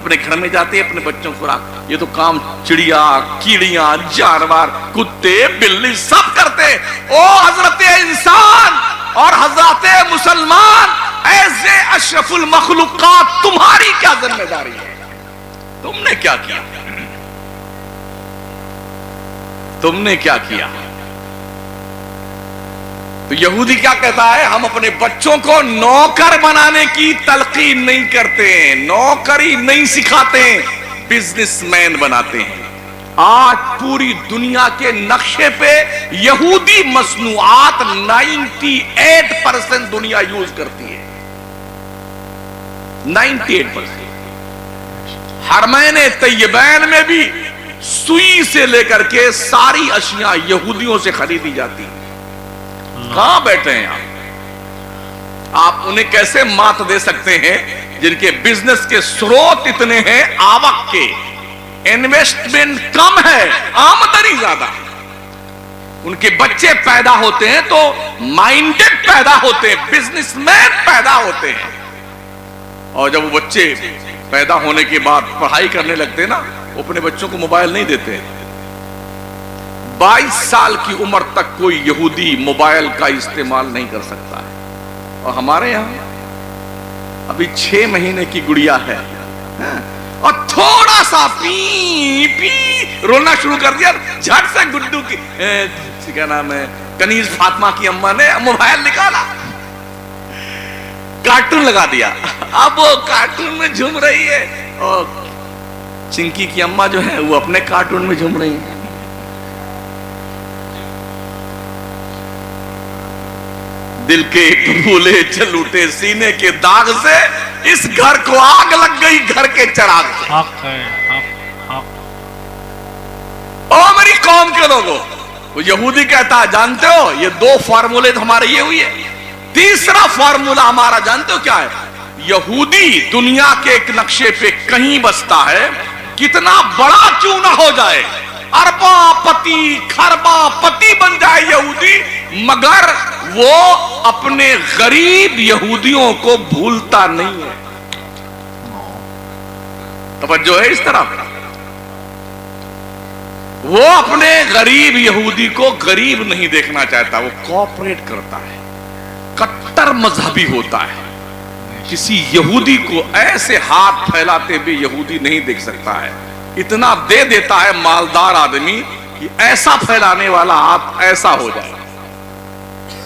A: اپنے گھر میں جاتے ہیں اپنے بچوں کو یہ تو کام چڑیا کیڑیاں جانور کتے بلی سب کرتے. او حضرت انسان اور حضرت مسلمان ایسے اشرف المخلوقات تمہاری کیا ذمہ داری ہے؟ تم نے کیا کیا؟ تم نے کیا کیا؟ تو یہودی کیا کہتا ہے؟ ہم اپنے بچوں کو نوکر بنانے کی تلقین نہیں کرتے، نوکری نہیں سکھاتے، بزنس مین بناتے ہیں. آج پوری دنیا کے نقشے پہ یہودی مصنوعات 98% دنیا یوز کرتی ہے. 98%. حرمین طیبین میں بھی سوئی سے لے کر کے ساری اشیاء یہودیوں سے خریدی جاتی ہیں. کہاں بیٹھے ہیں آپ انہیں کیسے مات دے سکتے ہیں جن کے بزنس کے سروت اتنے ہیں، آوک کے، انویسٹمنٹ کم ہے، آمدنی زیادہ. ان کے بچے پیدا ہوتے ہیں تو مائنڈڈ پیدا ہوتے ہیں، بزنس مین پیدا ہوتے ہیں. اور جب وہ بچے پیدا ہونے کے بعد پڑھائی کرنے لگتے ہیں نا، وہ اپنے بچوں کو موبائل نہیں دیتے. 22 سال کی عمر تک کوئی یہودی موبائل کا استعمال نہیں کر سکتا ہے. اور ہمارے یہاں ابھی 6 مہینے کی گڑیا ہے اور تھوڑا سا پی پی رونا شروع کر دیا، جھٹ سے گڈو کی کیا نام ہے کنیز فاطمہ کی اماں نے موبائل نکالا، کارٹون لگا دیا. اب وہ کارٹون میں جھوم رہی ہے اور چنکی کی اماں جو ہے وہ اپنے کارٹون میں جھوم رہی ہے. دل کے پھولے چل اٹھے سینے کے داغ سے، اس گھر کو آگ لگ گئی گھر کے چراغ سے.
B: حق ہے، حق.
A: او میری قوم کے لوگوں، وہ یہودی کہتا ہے جانتے ہو یہ 2 فارمولے ہمارے یہ ہوئی ہے. تیسرا فارمولا ہمارا جانتے ہو کیا ہے؟ یہودی دنیا کے ایک نقشے پہ کہیں بستا ہے، کتنا بڑا کیوں نہ ہو جائے، اربا پتی خربا پتی بن جائے یہودی، مگر وہ اپنے غریب یہودیوں کو بھولتا نہیں ہے. توجہ ہے اس طرح؟ وہ اپنے غریب یہودی کو غریب نہیں دیکھنا چاہتا، وہ کوآپریٹ کرتا ہے، کٹر مذہبی ہوتا ہے. کسی یہودی کو ایسے ہاتھ پھیلاتے بھی یہودی نہیں دیکھ سکتا ہے. اتنا دے دیتا ہے مالدار آدمی کہ ایسا پھیلانے والا ہاتھ ایسا ہو جائے.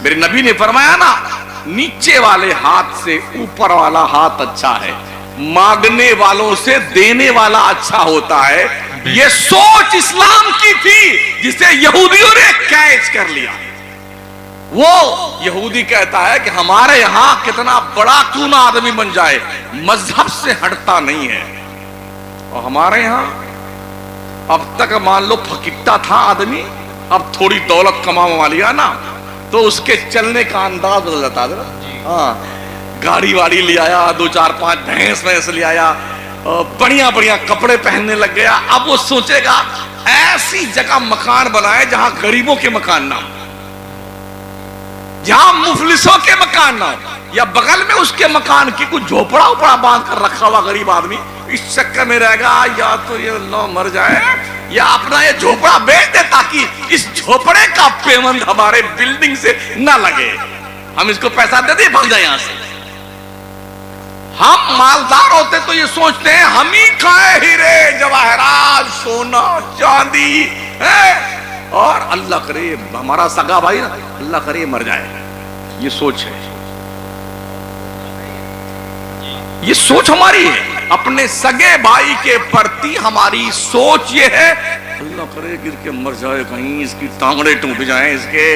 A: میرے نبی نے فرمایا نا، نیچے والے ہاتھ سے اوپر والا ہاتھ اچھا ہے، مانگنے والوں سے دینے والا اچھا ہوتا ہے. یہ سوچ اسلام کی تھی جسے یہودیوں نے کیچ کر لیا. وہ یہودی کہتا ہے کہ ہمارے یہاں کتنا بڑا کیوں نہ آدمی بن جائے، مذہب سے ہٹتا نہیں ہے. اور ہمارے یہاں اب تک مان لو پھکٹا تھا آدمی، اب تھوڑی دولت کما لیا نا تو اس کے چلنے کا انداز بدل جاتا ہے. ہاں، گاڑی واڑی لے آیا، 2-4-5 بھینس لے آیا، بڑھیا بڑھیا کپڑے پہننے لگ گیا. اب وہ سوچے گا ایسی جگہ مکان بنائے جہاں غریبوں کے مکان نہ ہو، جہاں مفلسوں کے مکان نہ ہو، یا بغل میں اس کے مکان کی کچھ جھوپڑا اوپڑا باندھ کر رکھا ہوا غریب آدمی اس چکر میں رہے گا یا تو یہ اللہ مر جائے یا اپنا یہ جھوپڑا بیچ دے تاکہ اس جھوپڑے کا پیمنٹ ہمارے بلڈنگ سے نہ لگے، ہم اس کو پیسہ دے دیں بھاگ جائے یہاں سے. ہم مالدار ہوتے تو یہ سوچتے ہیں ہم ہی کھائے ہیرے جواہرات سونا چاندی اور اللہ کرے ہمارا سگا بھائی نا اللہ کرے مر جائے. یہ سوچ ہے، یہ سوچ ہماری ہے. اپنے سگے بھائی کے پرتی ہماری سوچ یہ ہے اللہ کرے گر کے مر جائے، کہیں اس کی ٹانگڑے ٹوٹ جائیں اس کے،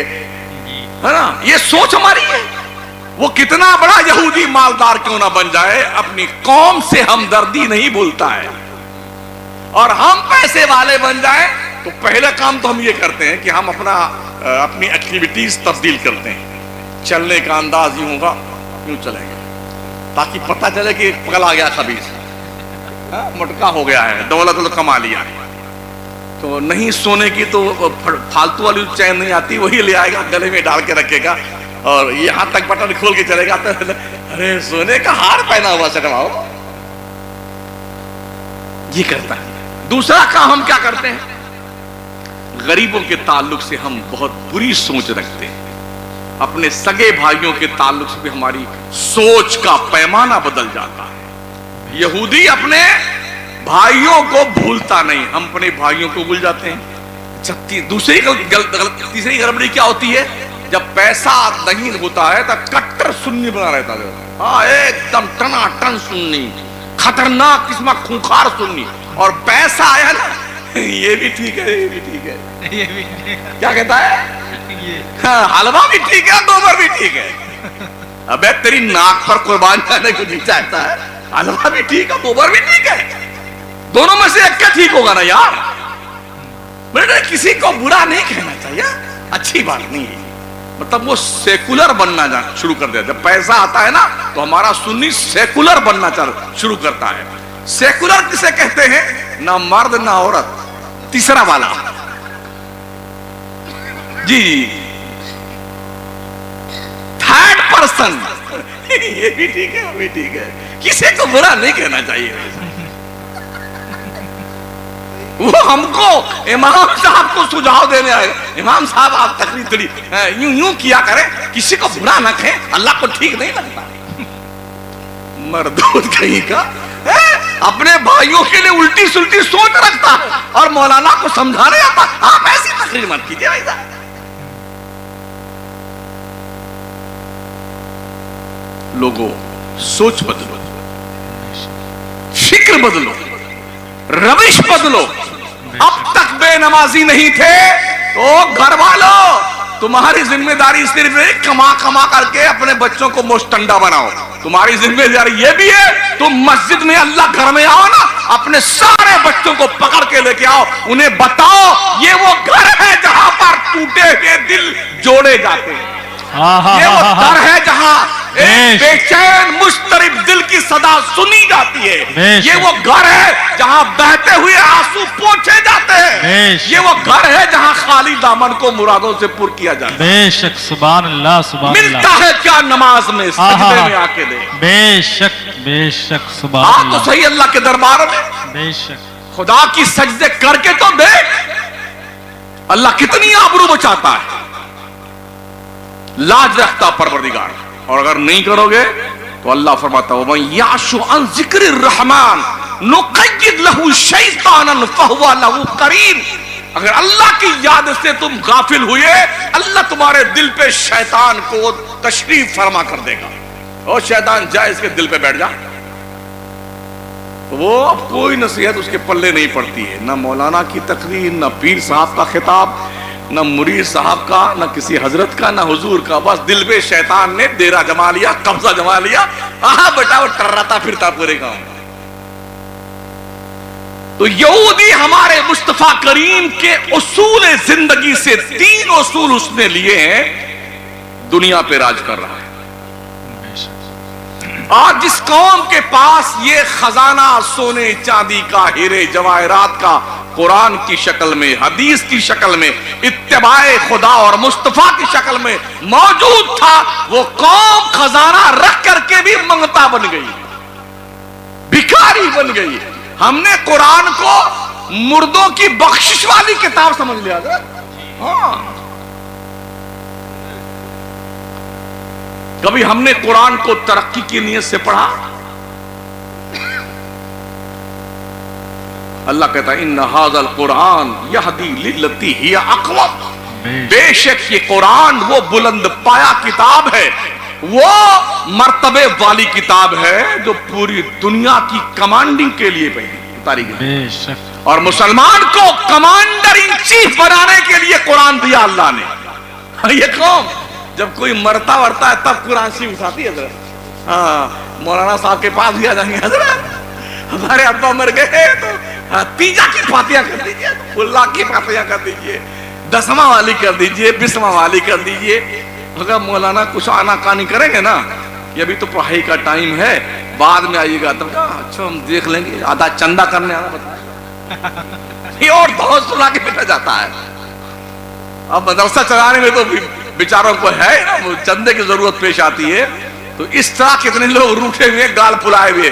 A: ہے نا. یہ سوچ ہماری ہے. وہ کتنا بڑا یہودی مالدار کیوں نہ بن جائے، اپنی قوم سے ہمدردی نہیں بھولتا ہے. اور ہم پیسے والے بن جائیں تو پہلا کام تو ہم یہ کرتے ہیں کہ ہم اپنی ایکٹیویٹیز تبدیل کرتے ہیں. چلنے کا انداز یوں ہوگا، یوں چلیں گے تاکہ پتہ چلے کہ پگل آ گیا خبیث، مٹکا ہو گیا ہے، دولت کما لیا ہے. تو نہیں سونے کی تو فالتو والی چین نہیں آتی، وہی لے آئے گا گلے میں ڈال کے رکھے گا اور یہاں تک بٹن کھول کے چلے گا تو ارے سونے کا ہار پہنا ہوا چٹواؤ. یہ کرتا ہے. دوسرا کام ہم کیا کرتے ہیں؟ غریبوں کے تعلق سے ہم بہت بری سوچ رکھتے ہیں. اپنے سگے بھائیوں کے تعلق سے بھی ہماری سوچ کا پیمانہ بدل جاتا ہے. یہودی اپنے بھائیوں کو بھولتا نہیں، ہم اپنے بھائیوں کو بھول جاتے ہیں. تیسری گڑبڑی کیا ہوتی ہے؟ جب پیسہ نہیں ہوتا ہے تو کٹر سنی بنا رہتا ہے. ہاں ایک دم ٹنا ٹن سنی، خطرناک قسم خونخوار سنی. اور پیسہ آیا نا، یہ بھی ٹھیک ہے، یہ بھی ٹھیک ہے، کیا کہتا ہے؟ حلوہ بھی ٹھیک ہے، گوبر بھی ٹھیک ہے. ابے تیری ناک پر قربان جانے کو نہیں چاہتا ہے. حلوہ بھی ٹھیک ہے، گوبر بھی ٹھیک ہے. دونوں میں سے ایک کا ٹھیک ہوگا نا یار. بیٹے کسی کو برا نہیں کہنا چاہیے، اچھی بات نہیں ہے. مطلب وہ سیکولر بننا شروع کر دیا. جب پیسہ آتا ہے نا تو ہمارا سنی سیکولر بننا شروع کرتا ہے. سیکولر کسے کہتے ہیں؟ نہ مرد نہ عورت. تیسرا والا جی تھرڈ پرسن، یہ بھی ٹھیک ہے، وہ بھی ٹھیک ہے. کسی کو برا نہیں کہنا چاہیے. وہ ہم کو امام صاحب کو سجھاؤ دینے آئے. امام صاحب آپ تقریر تھوڑی یوں کیا کریں، کسی کو برا نہ کہیں، اللہ کو ٹھیک نہیں لگتا. مردود کہیں کا اپنے بھائیوں کے لیے الٹی سلٹی سوچ رکھتا ہے اور مولانا کو سمجھانے آتا. آپ ایسی تقریر مت کیجیے بھائی صاحب. لوگوں سوچ بدلو، فکر بدلو، روش بدلو. اب تک بے نمازی نہیں تھے تو گھر والوں تمہاری ذمہ داری صرف کما کما کر کے اپنے بچوں کو مشتنڈا بناؤ. تمہاری ذمہ داری یہ بھی ہے تم مسجد میں اللہ گھر میں آؤ نا، اپنے سارے بچوں کو پکڑ کے لے کے آؤ، انہیں بتاؤ یہ وہ گھر ہے جہاں پر ٹوٹے ہوئے دل جوڑے جاتے ہیں. یہ وہ گھر ہے جہاں بے چین مضطرب دل کی صدا سنی جاتی ہے. یہ وہ گھر ہے جہاں بہتے ہوئے آنسو پوچھے جاتے ہیں. یہ وہ گھر ہے جہاں خالی دامن کو مرادوں سے پر کیا جاتا ہے.
B: بے شک سبحان اللہ سبحان اللہ.
A: ملتا ہے کیا نماز میں؟ سجدے میں آ کے دے.
B: بے شک سبحان
A: آپ
B: اللہ.
A: تو صحیح اللہ کے دربار میں
B: بے شک
A: خدا کی سجدے کر کے تو دیکھ اللہ کتنی آبرو بچاتا ہے. لاج رکھتا پروردگار. اور اگر نہیں کرو گے تو اللہ فرماتا ہے وَمَن يَعْشُ عَن ذِكْرِ الرَّحْمَانِ نُقَيِّضْ لَهُ شَيْطَانًا فَهُوَ لَهُ قَرِينٌ. اگر اللہ کی یاد سے تم غافل ہوئے، اللہ تمہارے دل پہ شیطان کو تشریف فرما کر دے گا. اور شیطان جائے اس کے دل پہ بیٹھ جا، وہ اب کوئی نصیحت اس کے پلے نہیں پڑتی ہے. نہ مولانا کی تقریر، نہ پیر صاحب کا خطاب، نہ مرید صاحب کا، نہ کسی حضرت کا، نہ حضور کا. بس دل پہ شیطان نے ڈیرا جما لیا، قبضہ جما لیا. بیٹا وہ ٹرتا پھرتا پورے گاؤں. تو یہودی ہمارے مصطفیٰ کریم کے اصول زندگی سے 3 اصول اس نے لیے ہیں، دنیا پہ راج کر رہا ہے. اور جس قوم کے پاس یہ خزانہ سونے چاندی کا، ہیرے جواہرات کا، قرآن کی شکل میں، حدیث کی شکل میں، اتباع خدا اور مصطفیٰ کی شکل میں موجود تھا، وہ قوم خزانہ رکھ کر کے بھی منگتا بن گئی، بھکاری بن گئی. ہم نے قرآن کو مردوں کی بخشش والی کتاب سمجھ لیا. ہاں کبھی ہم نے قرآن کو ترقی کی نیت سے پڑھا؟ اللہ کہتا ہے ان ھذا القرآن یہدی للتی ہی اقوم. بے شک یہ قرآن وہ بلند پایا کتاب ہے، وہ مرتبے والی کتاب ہے جو پوری دنیا کی کمانڈنگ کے لیے اتاری گئی. اور مسلمان کو کمانڈر ان چیف بنانے کے لیے قرآن دیا اللہ نے. یہ قوم جب کوئی مرتا ورتا ہے تب قرآن شریف اٹھاتی ہے. حضرت ہاں مولانا صاحب کے پاس بھی آ جائیں گے، حضرت ہمارے ابا مر گئے تو تیجا کی فاتحہ کر دیجئے، اللہ کی فاتحہ کر دیجئے، 10واں والی کر دیجئے، 20واں والی کر دیجئے. اگر مولانا کچھ آنا کانی کریں گے نا، یہ ابھی تو پڑھائی کا ٹائم ہے، بعد میں آئیے گا. تو کہا اچھا ہم دیکھ لیں گے، آدھا چندہ کرنے آنا بتائیں. یہ اور بہت سنا کے بیٹھا جاتا ہے. اب مدرسہ چلانے میں تو بیچاروں کو ہے نا چندے کی ضرورت پیش آتی ہے. تو اس طرح کتنے لوگ روٹے ہوئے، گال پھلائے ہوئے،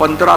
A: 15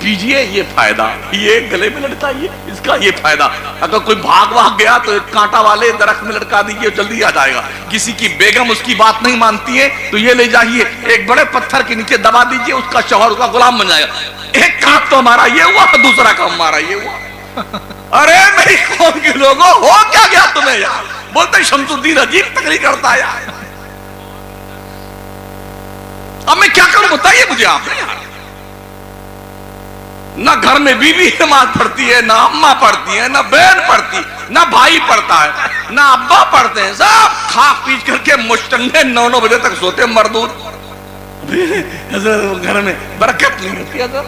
A: پیجئے یہ فائدہ، یہ گلے میں لٹکا اس کا یہ فائدہ. اگر کوئی بھاگ گیا تو ایک کانٹا والے درخت میں لٹکا دیجئے جلدی آ جائے گا. کسی کی بیگم اس کی بات نہیں مانتی ہے تو یہ لے جائیے ایک بڑے پتھر کے نیچے دبا دیجئے، اس کا شوہر اس کا غلام بن جائے گا. ایک کام تو ہمارا یہ ہوا، دوسرا کام ہمارا یہ ہوا. ارے میری قوم کے لوگوں، ہو کیا گیا تمہیں یار؟ بولتے شمس الدین عجیب تقریر کرتا ہے یار. اب میں کیا کروں بتائیے مجھے آپ. نہ گھر میں بیوی نماز پڑھتی ہے، نہ اماں پڑھتی ہے، نہ بہن پڑھتی، نہ بھائی پڑھتا ہے، نہ ابا پڑھتے ہیں. سب کھا پیچ کر کے مشتنگے 9 بجے تک سوتے مردود. گھر میں برکت نہیں ہوتی حضرت.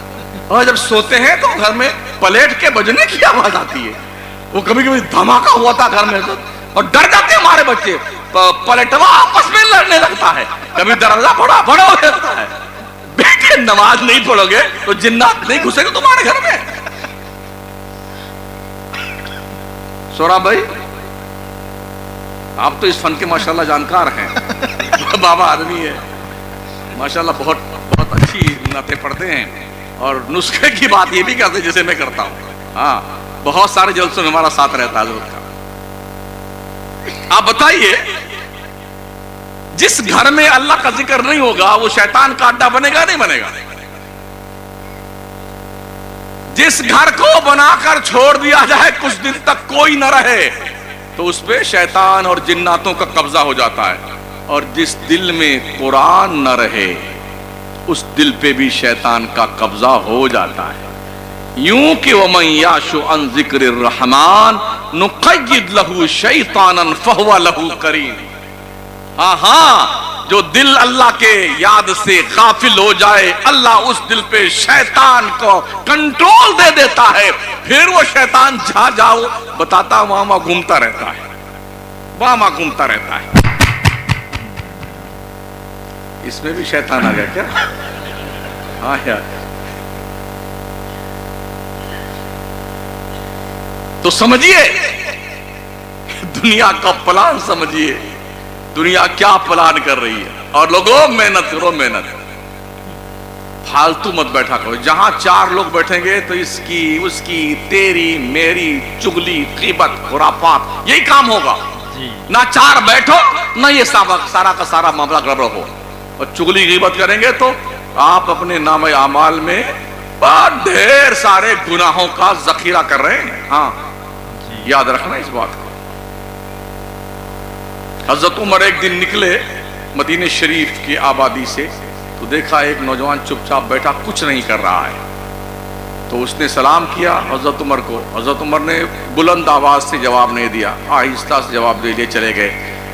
A: اور جب سوتے ہیں تو گھر میں پلیٹ کے بجنے کی آواز آتی ہے. وہ کبھی کبھی دھماکہ ہوا تھا گھر میں اور ڈر جاتے ہیں ہمارے بچے. پلٹوا آپس میں لڑنے لگتا ہے. کبھی دروازہ بڑا ہو جاتا ہے. بیٹے نماز نہیں پڑھو گے تو جنات نہیں گھسے گے تمہارے گھر میں. سورا بھائی آپ تو اس فن کے ماشاءاللہ جانکار ہیں. بابا آدمی ہے ماشاءاللہ، بہت اچھی نعتیں پڑھتے ہیں اور نسخے کی بات یہ بھی کرتے ہیں جیسے میں کرتا ہوں. ہاں بہت سارے جلسوں میں ہمارا ساتھ رہتا ہے حضرت کا. آپ بتائیے جس گھر میں اللہ کا ذکر نہیں ہوگا وہ شیطان کا اڈا بنے گا نہیں بنے گا؟ جس گھر کو بنا کر چھوڑ دیا جائے کچھ دن تک کوئی نہ رہے تو اس پہ شیطان اور جناتوں کا قبضہ ہو جاتا ہے. اور جس دل میں قرآن نہ رہے اس دل پہ بھی شیطان کا قبضہ ہو جاتا ہے. یوں کہ وَمَن يَعْشُ عَن ذِكْرِ الرَّحْمَنِ نُقَيِّضْ لَهُ شَيْطَانًا فَهُوَ لَهُ قَرِينٌ. ہاں جو دل اللہ کے یاد سے غافل ہو جائے اللہ اس دل پہ شیطان کو کنٹرول دے دیتا ہے. پھر وہ شیطان جہاں جاؤ بتاتا وہاں گھومتا رہتا ہے، وہاں گھومتا رہتا ہے. اس میں بھی شیطان آ گیا کیا؟ ہاں یار. تو سمجھیے دنیا کا پلان سمجھیے، دنیا کیا پلان کر رہی ہے. اور لوگوں محنت کرو، محنت فالتو مت بیٹھا کرو. جہاں 4 لوگ بیٹھیں گے تو اس کی اس کی تیری میری چگلی غیبت خرافات یہی کام ہوگا. نہ 4 بیٹھو نہ یہ سارا کا سارا معاملہ گڑبڑ ہو. اور چگلی غیبت کریں گے تو آپ اپنے نام اعمال میں بہت ڈھیر سارے گناہوں کا ذخیرہ کر رہے ہیں. ہاں یاد رکھنا اس بات کو. حضرت عمر ایک دن نکلے مدینہ شریف کی آبادی سے تو دیکھا ایک نوجوان چپ چاپ بیٹھا کچھ نہیں کر رہا ہے. تو اس نے سلام کیا حضرت عمر کو. حضرت عمر نے بلند آواز سے جواب نہیں دیا، آہستہ سے جواب دے لیے چلے گئے.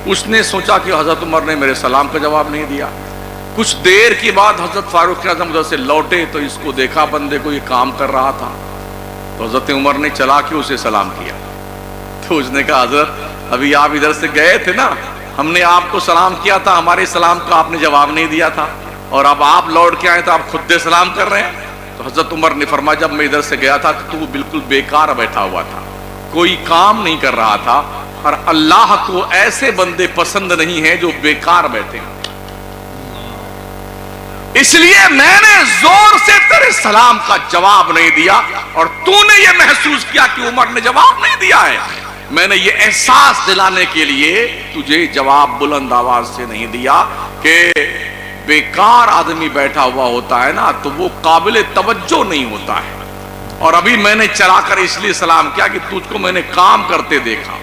A: اس نے سوچا کہ حضرت عمر نے میرے سلام کا جواب نہیں دیا. کچھ دیر کے بعد حضرت فاروق اعظم ادھر سے لوٹے تو اس کو دیکھا بندے کو یہ کام کر رہا تھا. تو حضرت عمر نے چلا کے اسے سلام کیا. تو اس نے کہا حضرت ابھی آپ ادھر سے گئے تھے نا، ہم نے آپ کو سلام کیا تھا، ہمارے سلام کا آپ نے جواب نہیں دیا تھا، اور اب آپ لوٹ کے آئے تو آپ خود دے سلام کر رہے ہیں. تو حضرت عمر نے فرمایا جب میں ادھر سے گیا تھا تو وہ بالکل بیکار بیٹھا ہوا تھا، کوئی کام نہیں کر رہا تھا. اور اللہ کو ایسے بندے پسند نہیں ہیں جو بیکار بیٹھے ہیں. اس لیے میں نے زور سے تیرے سلام کا جواب نہیں دیا اور تو نے یہ محسوس کیا کہ عمر نے جواب نہیں دیا ہے. میں نے یہ احساس دلانے کے لیے تجھے جواب بلند آواز سے نہیں دیا کہ بیکار آدمی بیٹھا ہوا ہوتا ہے نا تو وہ قابل توجہ نہیں ہوتا ہے. اور ابھی میں نے چلا کر اس لیے سلام کیا کہ تجھ کو میں نے کام کرتے دیکھا.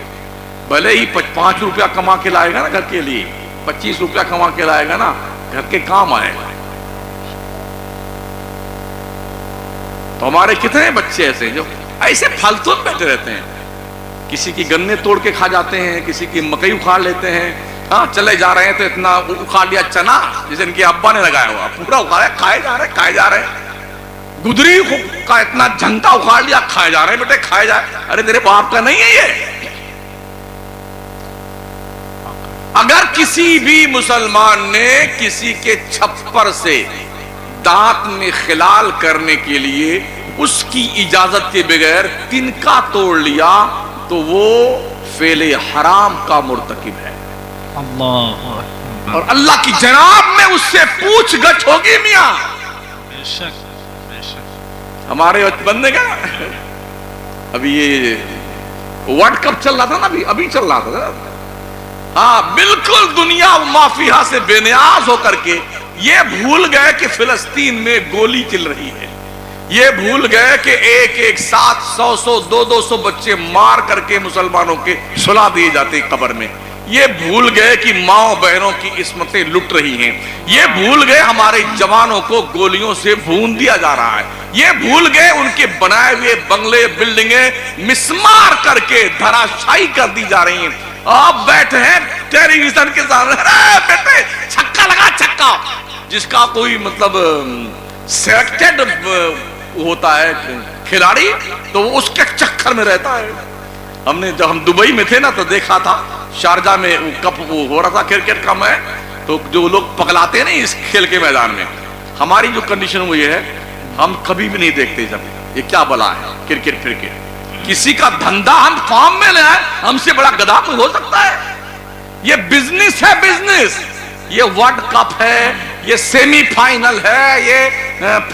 A: بھلے ہی 5 روپیہ کما کے لائے گا نا گھر کے لیے، 25 روپیہ کما کے لائے گا نا گھر کے کام آئے گا. تو ہمارے کتنے بچے ایسے جو ایسے پھالتو بیٹھے رہتے ہیں، کسی کی گنے توڑ کے کھا جاتے ہیں، کسی کی مکئی اکھاڑ لیتے ہیں. ہاں چلے جا رہے ہیں تو اتنا اکھاڑ لیا چنا جسے ان کے ابا نے لگایا ہوا پورا اکھاڑا، کھائے جا رہے ہیں. گدری کا اتنا جھنٹا اکھاڑ لیا، کھائے جا رہے ہیں بیٹے کھائے جا رہے. ارے تیرے باپ کا نہیں ہے یہ. اگر کسی بھی مسلمان نے کسی کے چھپر سے دانت میں خلال کرنے کے لیے اس کی اجازت کے بغیر تنکا توڑ لیا تو وہ فعل حرام کا مرتکب ہے. اللہ اور اللہ کی جناب میں اس سے پوچھ گچھ ہوگی میاں. ہمارے بندے کا ابھی یہ ورلڈ کپ چل رہا تھا نا، ابھی چل رہا تھا. ہاں بالکل دنیا مافیا سے بے نیاز ہو کر کے یہ بھول گئے کہ فلسطین میں گولی چل رہی ہے، یہ بھول گئے کہ ایک ایک ساتھ 100 200 بچے مار کر کے مسلمانوں کے سلا دیے جاتے قبر میں، یہ بھول گئے کہ ماں بہنوں کی عصمتیں لٹ رہی ہیں، یہ بھول گئے ہمارے جوانوں کو گولیوں سے بھون دیا جا رہا ہے، یہ بھول گئے ان کے بنائے ہوئے بنگلے بلڈنگیں مسمار کر کے دھراشائی کر دی جا رہی ہیں. آپ بیٹھے ہیں ٹیلی ویژن کے سامنے، بیٹے چھکا لگا چھکا، جس کا کوئی مطلب سلیکٹڈ ہوتا ہے کھلاڑی تو وہ اس کے چکر میں رہتا ہے. ہم نے جب ہم دبئی میں تھے نا تو دیکھا تھا شارجہ میں کپ ہو رہا تھا کرکٹ کا میچ، تو جو لوگ پگلاتے ہیں نا اس کھیل کے میدان میں، ہماری جو کنڈیشن وہ یہ ہے ہم کبھی بھی نہیں دیکھتے جب یہ کیا بلا ہے کرکٹ. کسی کا دھندا ہم فارم میں لے آئے، ہم سے بڑا گدھا کوئی ہو سکتا ہے؟ یہ بزنس ہے، بزنس. یہ ورلڈ کپ ہے، یہ سیمی فائنل ہے، یہ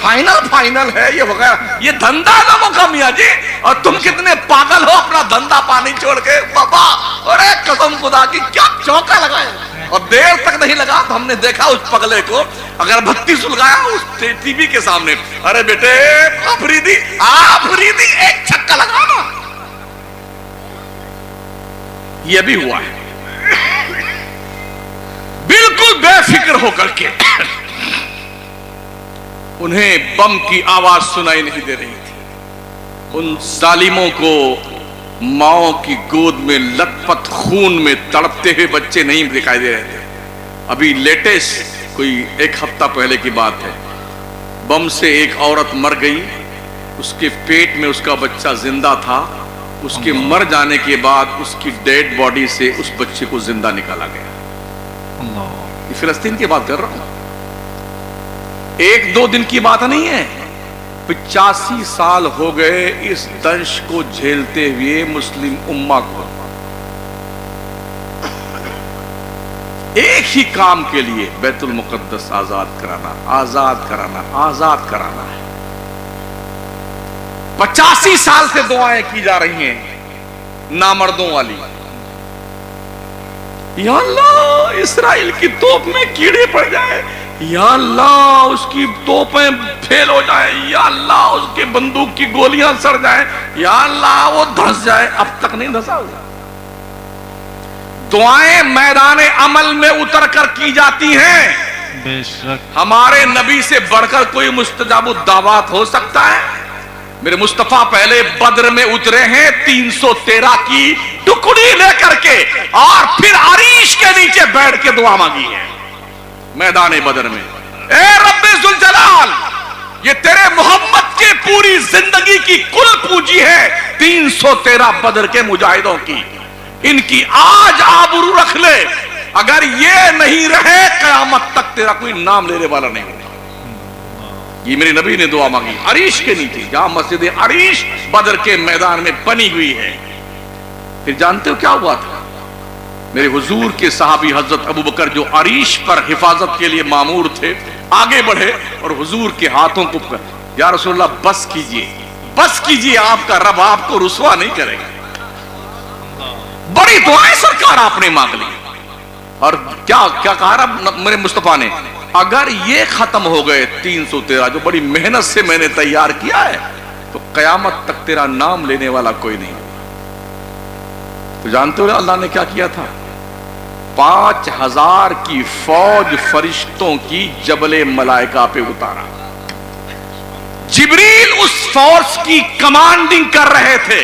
A: فائنل ہے، یہ وغیرہ، یہ دھندا لوگوں کا میاں جی. اور تم کتنے پاگل ہو اپنا دھندا پانی چھوڑ کے بابا. اور قسم خدا کی کیا چوکا لگایا، اور دیر تک نہیں لگا تو ہم نے دیکھا اس پگلے کو اگر بتی سلگایا اس ٹی وی کے سامنے، ارے بیٹے آفریدی ایک چھکا لگا نا. یہ بھی ہوا ہے بالکل بے فکر ہو کر کے. انہیں بم کی آواز سنائی نہیں دے رہی تھی، ان ظالموں کو ماؤں کی گود میں لت پت خون میں تڑپتے ہوئے بچے نہیں دکھائی دے رہے تھے. ابھی لیٹسٹ کوئی ایک ہفتہ پہلے کی بات ہے، بم سے ایک عورت مر گئی، اس کے پیٹ میں اس کا بچہ زندہ تھا، اس کے مر جانے کے بعد اس کی ڈیڈ باڈی سے اس بچے کو زندہ نکالا گیا. یہ فلسطین کی بات کر رہا ہوں، 1-2 دن کی بات نہیں ہے. 85 سال ہو گئے اس دنش کو جھیلتے ہوئے مسلم امہ کو. ایک ہی کام کے لیے بیت المقدس آزاد کرانا، آزاد کرانا، آزاد کرانا ہے. 85 سال سے دعائیں کی جا رہی ہیں نامردوں والی. یا اللہ اسرائیل کی توپ میں کیڑے پڑ جائے، یا اللہ اس کی توپیں پھیل ہو جائیں، یا اللہ اس کے بندوق کی گولیاں سڑ جائیں، یا اللہ وہ دھس جائے. اب تک نہیں دھسا ہوا. دعائیں میدان عمل میں اتر کر کی جاتی ہیں.
B: بے شک
A: ہمارے نبی سے بڑھ کر کوئی مستجاب الدعوات ہو سکتا ہے؟ میرے مصطفیٰ پہلے بدر میں اترے ہیں 313 کی ٹکڑی لے کر کے، اور پھر عریش کے نیچے بیٹھ کے دعا مانگی ہے میدان بدر میں. اے رب ذوالجلال، یہ تیرے محمد کے پوری زندگی کی کل پونجی ہے 313 بدر کے مجاہدوں کی، ان کی آج آبرو رکھ لے. اگر یہ نہیں رہے قیامت تک تیرا کوئی نام لینے والا نہیں ہوگا. یہ میرے نبی نے دعا مانگی عریش کے نیچے، جہاں مسجد عریش بدر کے میدان میں بنی ہوئی ہے. پھر جانتے ہو کیا ہوا تھا؟ میرے حضور کے صحابی حضرت ابوبکر جو عریش پر حفاظت کے لیے مامور تھے، آگے بڑھے اور حضور کے ہاتھوں کو، یا رسول اللہ بس کیجئے، بس کیجئے، آپ کا رب آپ کو رسوا نہیں کرے گا. بڑی دعائیں سرکار آپ نے مانگ لی. اور کیا کہا رب میرے مصطفیٰ نے؟ اگر یہ ختم ہو گئے 313 جو بڑی محنت سے میں نے تیار کیا ہے، تو قیامت تک تیرا نام لینے والا کوئی نہیں. تو جانتے ہو اللہ نے کیا کیا تھا؟ 5000 کی فوج فرشتوں کی جبل ملائکہ پہ اتارا. جبریل اس فورس کی کمانڈنگ کر رہے تھے.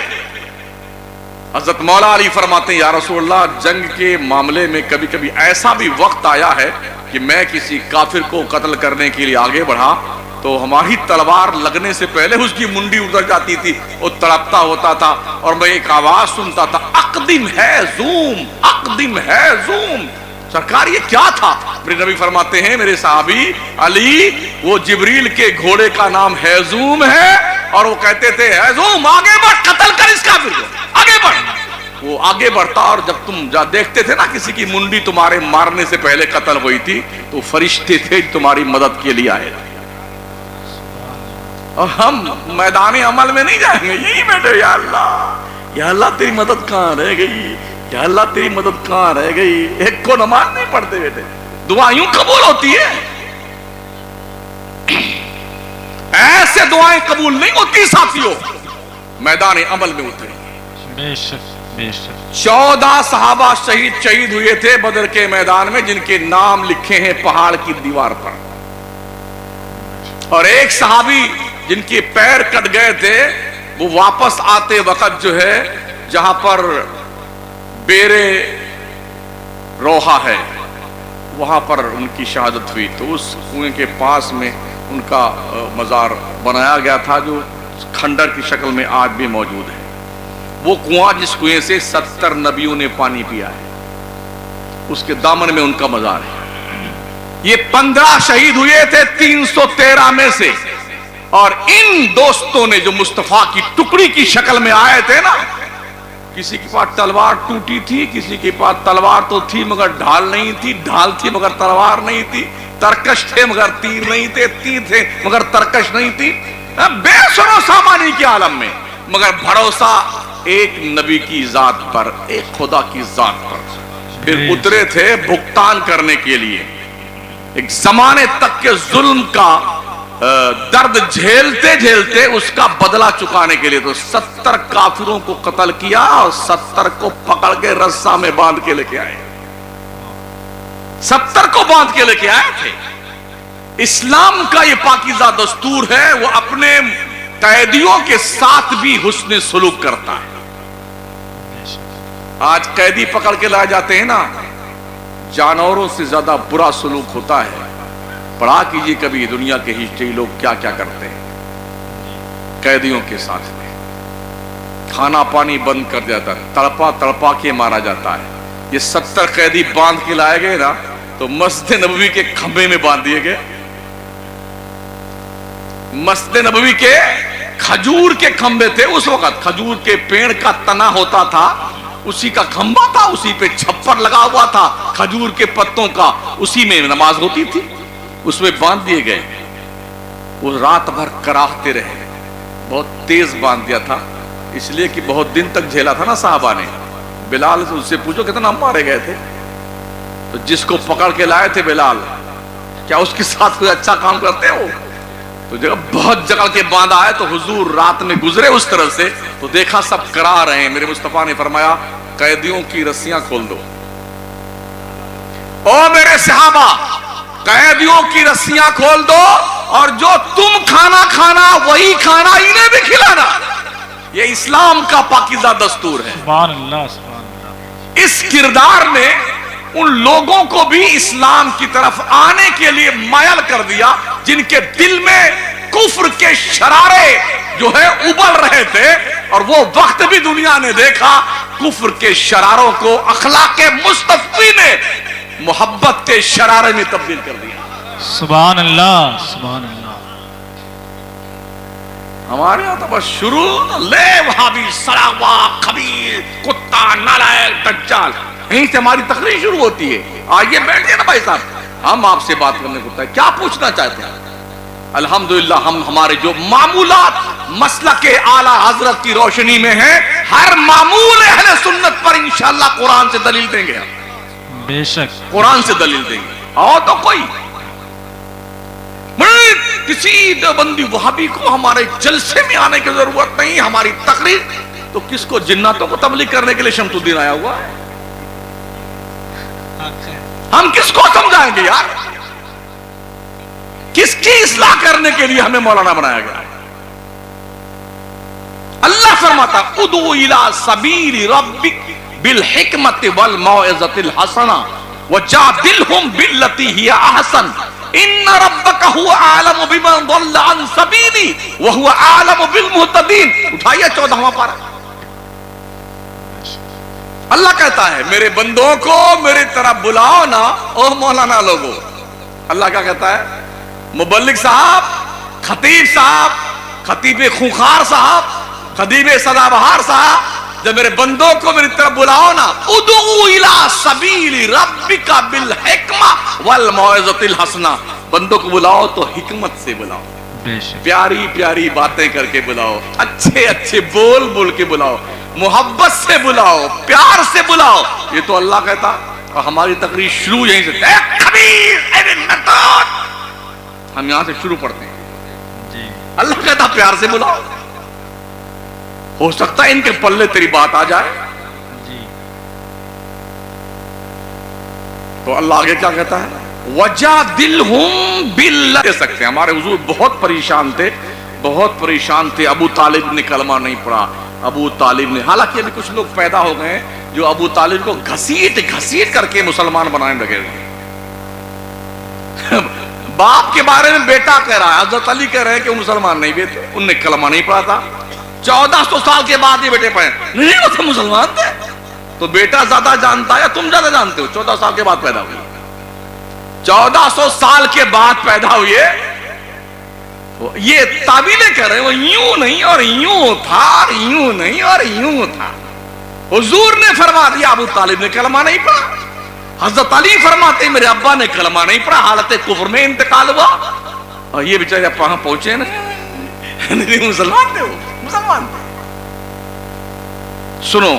A: حضرت مولا علی فرماتے ہیں یا رسول اللہ، جنگ کے معاملے میں کبھی کبھی ایسا بھی وقت آیا ہے کہ میں کسی کافر کو قتل کرنے کے لیے آگے بڑھا تو ہماری تلوار لگنے سے پہلے اس کی منڈی اتر جاتی تھی، وہ تڑپتا ہوتا تھا، اور میں ایک آواز سنتا تھا، اقدم ہے زوم، اقدم ہے زوم. سرکار یہ کیا تھا؟ میرے نبی فرماتے ہیں میرے صحابی علی، وہ جبریل کے گھوڑے کا نام ہیزوم ہے، اور وہ کہتے تھے ہیزوم آگے بڑھ، قتل کر اس کافر کو، آگے بڑھ. وہ آگے بڑھتا، اور جب تم دیکھتے تھے نا کسی کی منڈی تمہارے مارنے سے پہلے قتل ہوئی تھی، تو فرشتے تھے تمہاری مدد کے لیے آئے. اور ہم میدان عمل میں نہیں جائیں گے، یہی بیٹھے یا اللہ تیری مدد کہاں رہ گئی، یا اللہ تیری مدد کہاں رہ گئی. ایک کو نماز نہیں پڑھتے بیٹے، دعا یوں قبول ہوتی ہے؟ ایسے دعائیں قبول نہیں ہوتی ساتھیوں، میدان عمل میں اترے.
B: بے شک بے شک.
A: 14 صحابہ شہید ہوئے تھے بدر کے میدان میں، جن کے نام لکھے ہیں پہاڑ کی دیوار پر. اور ایک صحابی جن کے پیر کٹ گئے تھے، وہ واپس آتے وقت جو ہے جہاں پر بیرے روحا ہے وہاں پر ان کی شہادت ہوئی. تو اس کنویں کے پاس میں ان کا مزار بنایا گیا تھا جو کھنڈر کی شکل میں آج بھی موجود ہے. وہ کنواں جس کنویں سے 70 نبیوں نے پانی پیا ہے، اس کے دامن میں ان کا مزار ہے. یہ 15 شہید ہوئے تھے 313 میں سے، اور ان دوستوں نے جو مصطفیٰ کی ٹکڑی کی شکل میں آئے تھے نا، کسی کے پاس تلوار ٹوٹی تھی، کسی کے پاس تلوار تو تھی مگر ڈھال نہیں تھی، ڈھال تھی مگر تلوار نہیں تھی، ترکش تھے مگر تیر نہیں تھے، تیر تھے مگر ترکش نہیں تھی، بے سر و سامانی کے عالم میں، مگر بھروسہ ایک نبی کی ذات پر، ایک خدا کی ذات پر. پھر اترے تھے بھگتان کرنے کے لیے، ایک زمانے تک کے ظلم کا درد جھیلتے جھیلتے اس کا بدلہ چکانے کے لیے. تو 70 کافروں کو قتل کیا اور 70 کو پکڑ کے رسا میں باندھ کے لے کے آئے. 70 کو باندھ کے لے کے آئے تھے. اسلام کا یہ پاکیزہ دستور ہے، وہ اپنے قیدیوں کے ساتھ بھی حسن سلوک کرتا ہے. آج قیدی پکڑ کے لائے جاتے ہیں نا، جانوروں سے زیادہ برا سلوک ہوتا ہے. پڑھا کیجئے کبھی دنیا کے ہسٹری، لوگ کیا کیا کرتے ہیں قیدیوں کے ساتھ میں. کھانا پانی بند کر جاتا ہے، تڑپا تڑپا کے مارا جاتا ہے. یہ 70 قیدی باندھ کے لائے گئے نا، تو مسجد نبوی کے کھمبے میں باندھ دیے گئے. مسجد نبوی کے کھجور کے کھمبے تھے اس وقت، کھجور کے پیڑ کا تنا ہوتا تھا، اسی کا کھمبا تھا، اسی پہ چھپر لگا ہوا تھا کھجور کے پتوں کا، اسی میں نماز ہوتی تھی. اس میں باندھ دیے گئے. وہ رات بھر کراہتے رہے. بہت تیز باندھ دیا تھا، اس لیے کہ بہت دن تک جھیلا تھا نا صحابہ نے. بلال سے اس سے پوچھو کتنا مارے گئے تھے. تو جس کو پکڑ کے لائے تھے بلال، کیا اس کے ساتھ کوئی اچھا کام کرتے ہو؟ تو جب بہت جگہ کے باندھا ہے تو حضور رات میں گزرے اس طرح سے، تو دیکھا سب کرا رہے ہیں. میرے مصطفیٰ نے فرمایا قیدیوں کی رسیاں کھول دو. او میرے صحابہ، قیدیوں کی رسیاں کھول دو، اور جو تم کھانا کھانا وہی کھانا انہیں بھی کھلانا. یہ اسلام کا پاکیزہ دستور ہے.
B: سبحان اللہ سبحان اللہ.
A: اس کردار نے ان لوگوں کو بھی اسلام کی طرف آنے کے لیے مائل کر دیا جن کے دل میں کفر کے شرارے جو ہے ابل رہے تھے. اور وہ وقت بھی دنیا نے دیکھا کفر کے شراروں کو اخلاق مصطفی نے محبت کے شرارے میں تبدیل کر دیا.
B: سبحان اللہ سبحان اللہ.
A: ہمارے یہاں تو بس شروع لے وہابی سراوا خبیر کتا نالائق دجال، یہیں سے ہماری تقریر شروع ہوتی ہے. آئیے بیٹھیے نا بھائی صاحب، ہم آپ سے بات کرنے کو تیار. کیا پوچھنا چاہتے ہیں؟ الحمدللہ ہم ہمارے جو معمولات مسلک اعلیٰ حضرت کی روشنی میں ہیں، ہر معمول اہل سنت پر انشاءاللہ قرآن سے دلیل دیں گے.
B: بے شک
A: قرآن سے دلیل دیں گے. اور تو کوئی کسی دیوبندی وہابی کو ہمارے جلسے میں آنے کی ضرورت نہیں. ہماری تقریر تو کس کو، جناتوں کو تبلیغ کرنے کے لیے شمس الدین آیا ہوا ہے. ہم کس کو سمجھائیں گے یار؟ کس کی اصلاح کرنے کے لیے ہمیں مولانا بنایا گیا؟ اللہ فرماتا ادعو الی سبیل ربک بالحکمت والموعظۃ الحسنہ وجادلہم باللتی ہی احسن ان ربک هو اعلم بمن ضل عن سبیلی وهو اعلم بالمہتدین. اٹھائیے 14واں پارہ. اللہ کہتا ہے میرے بندوں کو میرے طرف بلاؤ نا او مولانا لوگو. اللہ کیا کہتا ہے؟ مبلغ صاحب، خطیب صاحب، خطیب خونخوار صاحب، خطیب سدا بہار صاحب، جب میرے بندوں کو میری طرف بلاؤ نا، ادعو الی سبیل ربک بالحکمہ والموعظۃ الحسنہ، بندوں کو بلاؤ تو حکمت سے بلاؤ.
B: بے شک
A: پیاری پیاری باتیں کر کے بلاؤ، اچھے اچھے بول بول کے بلاؤ، محبت سے بلاؤ، پیار سے بلاؤ، یہ تو اللہ کہتا۔ اور ہماری تقریر شروع یہیں سے، اے خبیث، اے نتوت، ہم یہاں سے شروع پڑھتے ہیں۔
B: جی
A: اللہ کہتا پیار سے بلاؤ، ہو سکتا ہے ان کے پلے تیری بات آ جائے۔
B: جی
A: تو اللہ آگے کیا کہتا ہے؟ وَجَادِلْهُمْ بِاللَّهِ کہہ سکتے ہیں۔ ہمارے حضور بہت پریشان تھے، بہت پریشان تھے۔ ابو طالب نے کلمہ نہیں پڑھا، ابو طالب نے، حالانکہ ابھی کچھ لوگ پیدا ہو گئے ہیں جو ابو طالب کو گھسیٹ گھسیٹ کر کے مسلمان بنانے لگے ہوئے۔ باپ کے بارے میں بیٹا کہہ رہا ہے، حضرت علی کہہ رہے ہیں کہ وہ مسلمان نہیں ہوئے تھے، انہوں نے کلمہ نہیں پڑھا تھا۔ 1400 سال کے بعد یہ بیٹے پڑھے نہیں، وہ تو مسلمان تھے۔ تو بیٹا زیادہ جانتا ہے یا تم زیادہ جانتے ہو؟ 14 سال کے بعد پیدا ہوئے، 1400 سال کے بعد پیدا ہوئے، یہ تعبیریں کر رہے ہیں، وہ یوں نہیں اور یوں تھا، اور یوں نہیں اور یوں تھا۔ حضور نے فرما دیا ابو طالب نے کلمہ نہیں پڑھا۔ حضرت علی فرماتے میرے ابا نے کلمہ نہیں پڑھا، حالت کفر میں انتقال ہوا، اور یہ بیچارے اب وہاں پہنچے نا، مسلمان تھے، وہ مسلمان تھے۔ سنو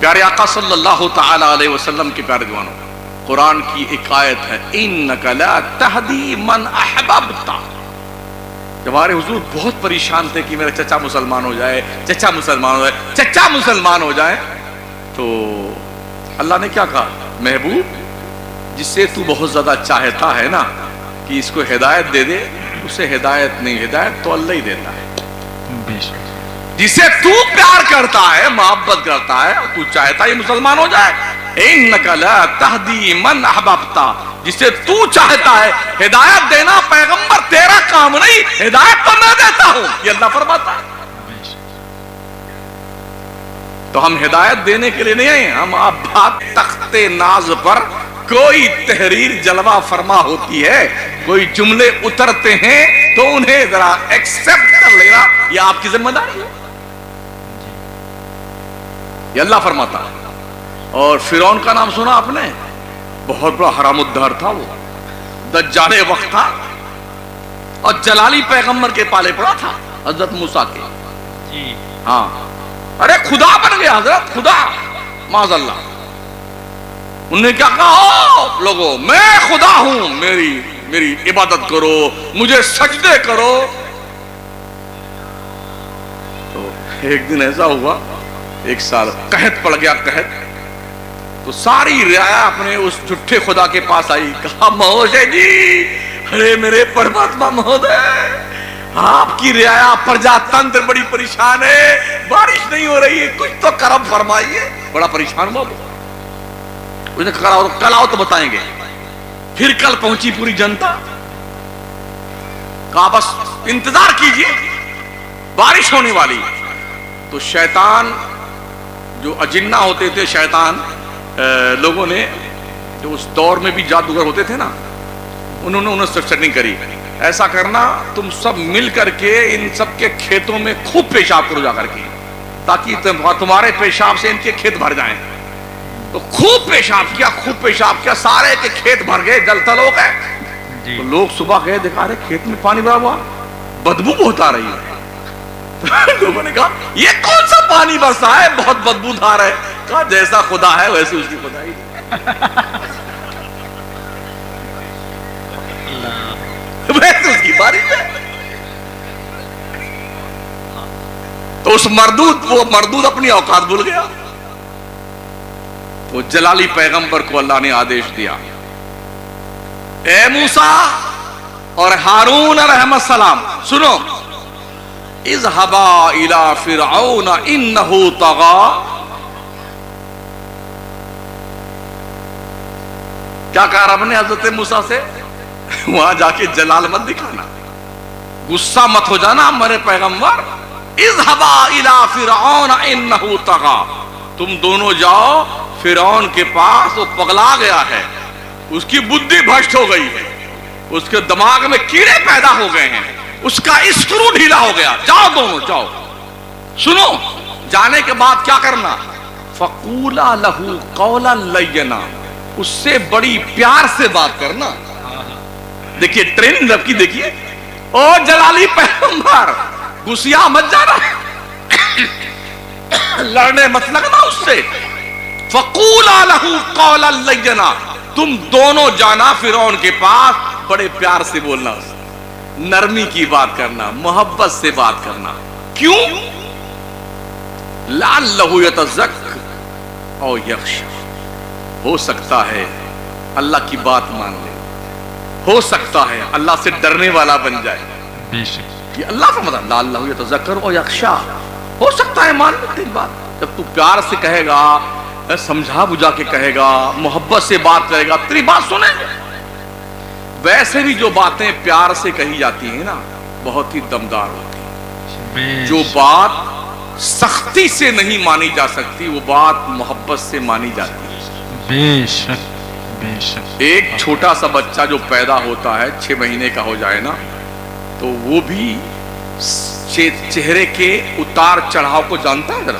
A: پیارے آقا صلی اللہ تعالی علیہ وسلم کے پیارے دیوانوں، قرآن کی ایک آیت ہے، اِنَّكَ لَا تَهْدِي مَنْ أَحْبَبْتَ۔ جب ہمارے حضور بہت پریشان تھے کہ میرا چچا مسلمان ہو جائے، چچا مسلمان ہو جائے، چچا مسلمان ہو جائے، تو اللہ نے کیا کہا؟ محبوب جسے تو بہت زیادہ چاہتا ہے نا کہ اس کو ہدایت دے دے، اسے ہدایت نہیں، ہدایت تو اللہ ہی دیتا ہے۔
B: بے شک
A: جسے تو پیار کرتا ہے، محبت کرتا ہے، تو چاہتا ہے یہ مسلمان ہو جائے۔ اِنَّكَ لَا تَهْدِي مَنْ أَحْبَبْتَ، جسے تو چاہتا ہے ہدایت دینا پیغمبر تیرا کام نہیں، ہدایت تو میں دیتا ہوں، یہ اللہ فرماتا ہے۔
B: بے شک
A: تو ہم ہدایت دینے کے لیے نہیں آئے، ہم آپ بات تخت ناز پر کوئی تحریر جلوہ فرما ہوتی ہے، کوئی جملے اترتے ہیں تو انہیں ذرا ایکسپٹ کر لینا، یہ آپ کی ذمہ داری ہے، یہ اللہ فرماتا ہے۔ اور فرعون کا نام سنا آپ نے؟ بہت بڑا حرام الدہر تھا، وہ دجال وقت تھا، اور جلالی پیغمبر کے پالے پڑا تھا، حضرت موسیٰ کے۔
B: جی
A: ہاں ارے خدا بن گیا، حضرت خدا، معاذ اللہ۔ انہوں نے کیا کہا؟ لوگوں میں خدا ہوں، میری عبادت کرو، مجھے سجدے کرو۔ تو ایک دن ایسا ہوا، ایک سال قحط پڑ گیا، قحط، تو ساری رعایا اپنے اس جھوٹے خدا کے پاس آئی، کہا مہوشے جی، ارے میرے پرماتما مہودے، آپ کی رعایا پرجا تنتر بڑی پریشان ہے، بارش نہیں ہو رہی ہے، کچھ تو کرم فرمائیے۔ بڑا پریشان ہوا، اس نے کہا کل آؤ تو بتائیں گے۔ پھر کل پہنچی پوری جنتا، کہا بس انتظار کیجئے، بارش ہونے والی۔ تو شیطان، جو اجنہ ہوتے تھے، شیطان لوگوں نے، جو اس دور میں بھی جادوگر ہوتے تھے نا، انہوں نے سیٹنگ کری، ایسا کرنا تم سب مل کر کے ان سب کے کھیتوں میں خوب پیشاب کرو جا کر کے، تاکہ تمہارے پیشاب سے ان کے کھیت بھر جائیں۔ تو خوب پیشاب کیا، سارے کے کھیت بھر گئے، جل تل ہو گئے۔ تو لوگ صبح گئے، دیکھا رہے کھیت میں پانی بھرا ہوا، بدبو بہت آ رہی ہے۔ لوگوں نے کہا یہ کون سا پانی برسا ہے، بہت بدبو دار ہے۔ کہا جیسا خدا ہے ویسے اس کی خدائی، ویسے اس کی بارش ہے۔ تو اس وہ مردود اپنی اوقات بھول گیا۔ تو جلالی پیغمبر کو اللہ نے آدیش دیا، اے موسیٰ اور ہارون علیہ السلام، سنو، اذهبا الى فرعون انه طغى۔ کیا کہا رب نے حضرت موسیٰ سے؟ وہاں جا کے جلال مت دکھانا، غصہ مت ہو جانا میرے پیغمبر۔ اذهبا الى فرعون انه طغى، تم دونوں جاؤ فرعون کے پاس، وہ پگلا گیا ہے، اس کی بدھی بھشٹ ہو گئی ہے، اس کے دماغ میں کیڑے پیدا ہو گئے ہیں، اس کا اسکرو ڈھیلا ہو گیا، جاؤ دونوں جاؤ۔ سنو، جانے کے بعد کیا کرنا؟ فقولا لہو قولا لینا، اس سے بڑی پیار سے بات کرنا، دیکھیے ٹریننگ رب کی دیکھیے. او جلالی پیغمبر گسیا مت جانا, لڑنے مت لگنا اس سے. فقولا لہ قولا لینا, تم دونوں جانا فرعون کے پاس, بڑے پیار سے بولنا, نرمی کی بات کرنا, محبت سے بات کرنا. کیوں؟ لعلہ یتذکر او یخشی, ہو سکتا ہے اللہ کی بات مان لے, ہو سکتا ہے اللہ سے ڈرنے والا بن جائے.
B: بے شک.
A: یہ اللہ کا مطلب لعلہ یتذکر او یخشی, ہو سکتا ہے مان لے تیری بات. جب تو پیار سے کہے گا, سمجھا بجھا کے کہے گا, محبت سے بات کرے گا, تیری بات سنیں گے. ویسے بھی جو باتیں پیار سے کہی جاتی ہیں نا بہت ہی دمدار ہوتی ہیں. جو بات سختی سے نہیں مانی جا سکتی وہ بات محبت سے مانی جاتی ہے.
B: بے شک بے شک.
A: ایک چھوٹا سا بچہ جو پیدا ہوتا ہے 6 مہینے کا ہو جائے نا, تو وہ بھی چہرے کے اتار چڑھاؤ کو جانتا ہے. ذرا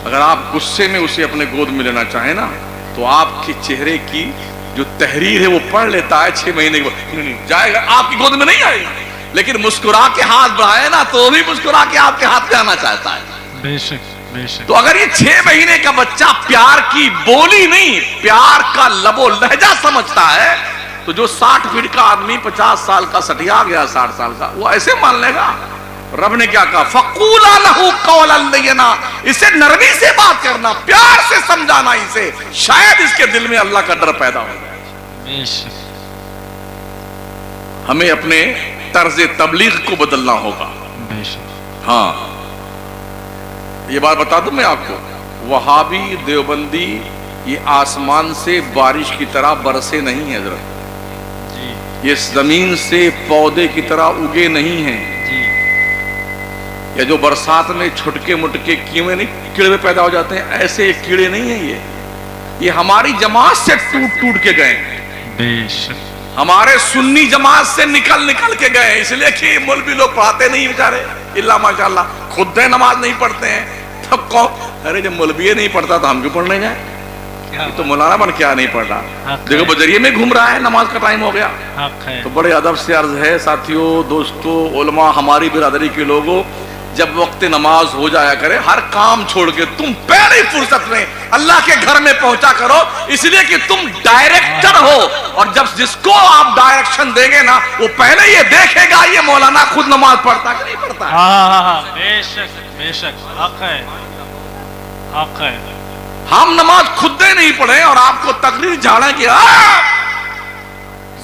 A: اگر آپ غصے میں اسے اپنے گود میں لینا چاہیں نا تو آپ کے چہرے کی جو تحریر ہے وہ پڑھ لیتا ہے 6 مہینے کے بعد. جائے گا آپ کی گود میں نہیں آئے گا, لیکن مسکرا کے ہاتھ بڑھائے نا تو وہ بھی مسکرا کے آپ کے ہاتھ پہ آنا چاہتا ہے.
B: بے شک بے شک.
A: تو اگر یہ 6 مہینے کا بچہ پیار کی بولی نہیں, پیار کا لب و لہجہ سمجھتا ہے, تو جو 60 فٹ کا آدمی 50 سال کا سٹیا گیا 60 سال کا, وہ ایسے مان لے گا. رب نے کیا کہا, فقولا لہ قولا لینا, اسے نرمی سے بات کرنا, پیار سے سمجھانا اسے, شاید اس کے دل میں اللہ کا ڈر پیدا ہو جائے.
B: بے شک.
A: ہمیں اپنے طرز تبلیغ کو بدلنا ہوگا.
B: بے شک.
A: ہاں یہ بات بتا دوں میں آپ کو, وہابی دیوبندی یہ آسمان سے بارش کی طرح برسے نہیں ہیں حضرت,
B: جی
A: یہ زمین سے پودے کی طرح اگے نہیں ہیں.
B: جی.
A: یا جو برسات میں چھٹکے مٹکے کیڑے نہیں کیڑے پیدا ہو جاتے ہیں, ایسے کیڑے نہیں ہیں. یہ ہماری جماعت سے ٹوٹ ٹوٹ کے گئے,
B: بے شک.
A: ہمارے سنی جماعت سے نکل نکل کے گئے. اس لیے کہ مولوی لوگ پڑھاتے نہیں بیچارے, اللہ ماشاءاللہ خود نماز نہیں پڑھتے ہیں. تب کون, ارے جب مولوی نہیں پڑھتا تو ہم کیوں پڑھنے جائیں؟ یہ تو مولانا بن کیا نہیں پڑھ رہا, دیکھو بجریے میں گھوم رہا ہے, نماز کا ٹائم ہو گیا. تو بڑے ادب سے عرض ہے ساتھیوں, دوستوں, علماء, ہماری برادری کے لوگوں, جب وقت نماز ہو جایا کرے ہر کام چھوڑ کے تم پہلی فرصت میں اللہ کے گھر میں پہنچا کرو, اس لیے کہ تم ڈائریکٹر ہو, اور جب جس کو آپ ڈائریکشن دیں گے نا وہ پہلے یہ دیکھے گا یہ مولانا خود نماز پڑھتا کہ نہیں پڑھتا ہے.
B: ہاں بے شک بے شک. حق ہے حق ہے.
A: ہم نماز خود نہیں پڑھے اور آپ کو تقریر جھاڑیں کہ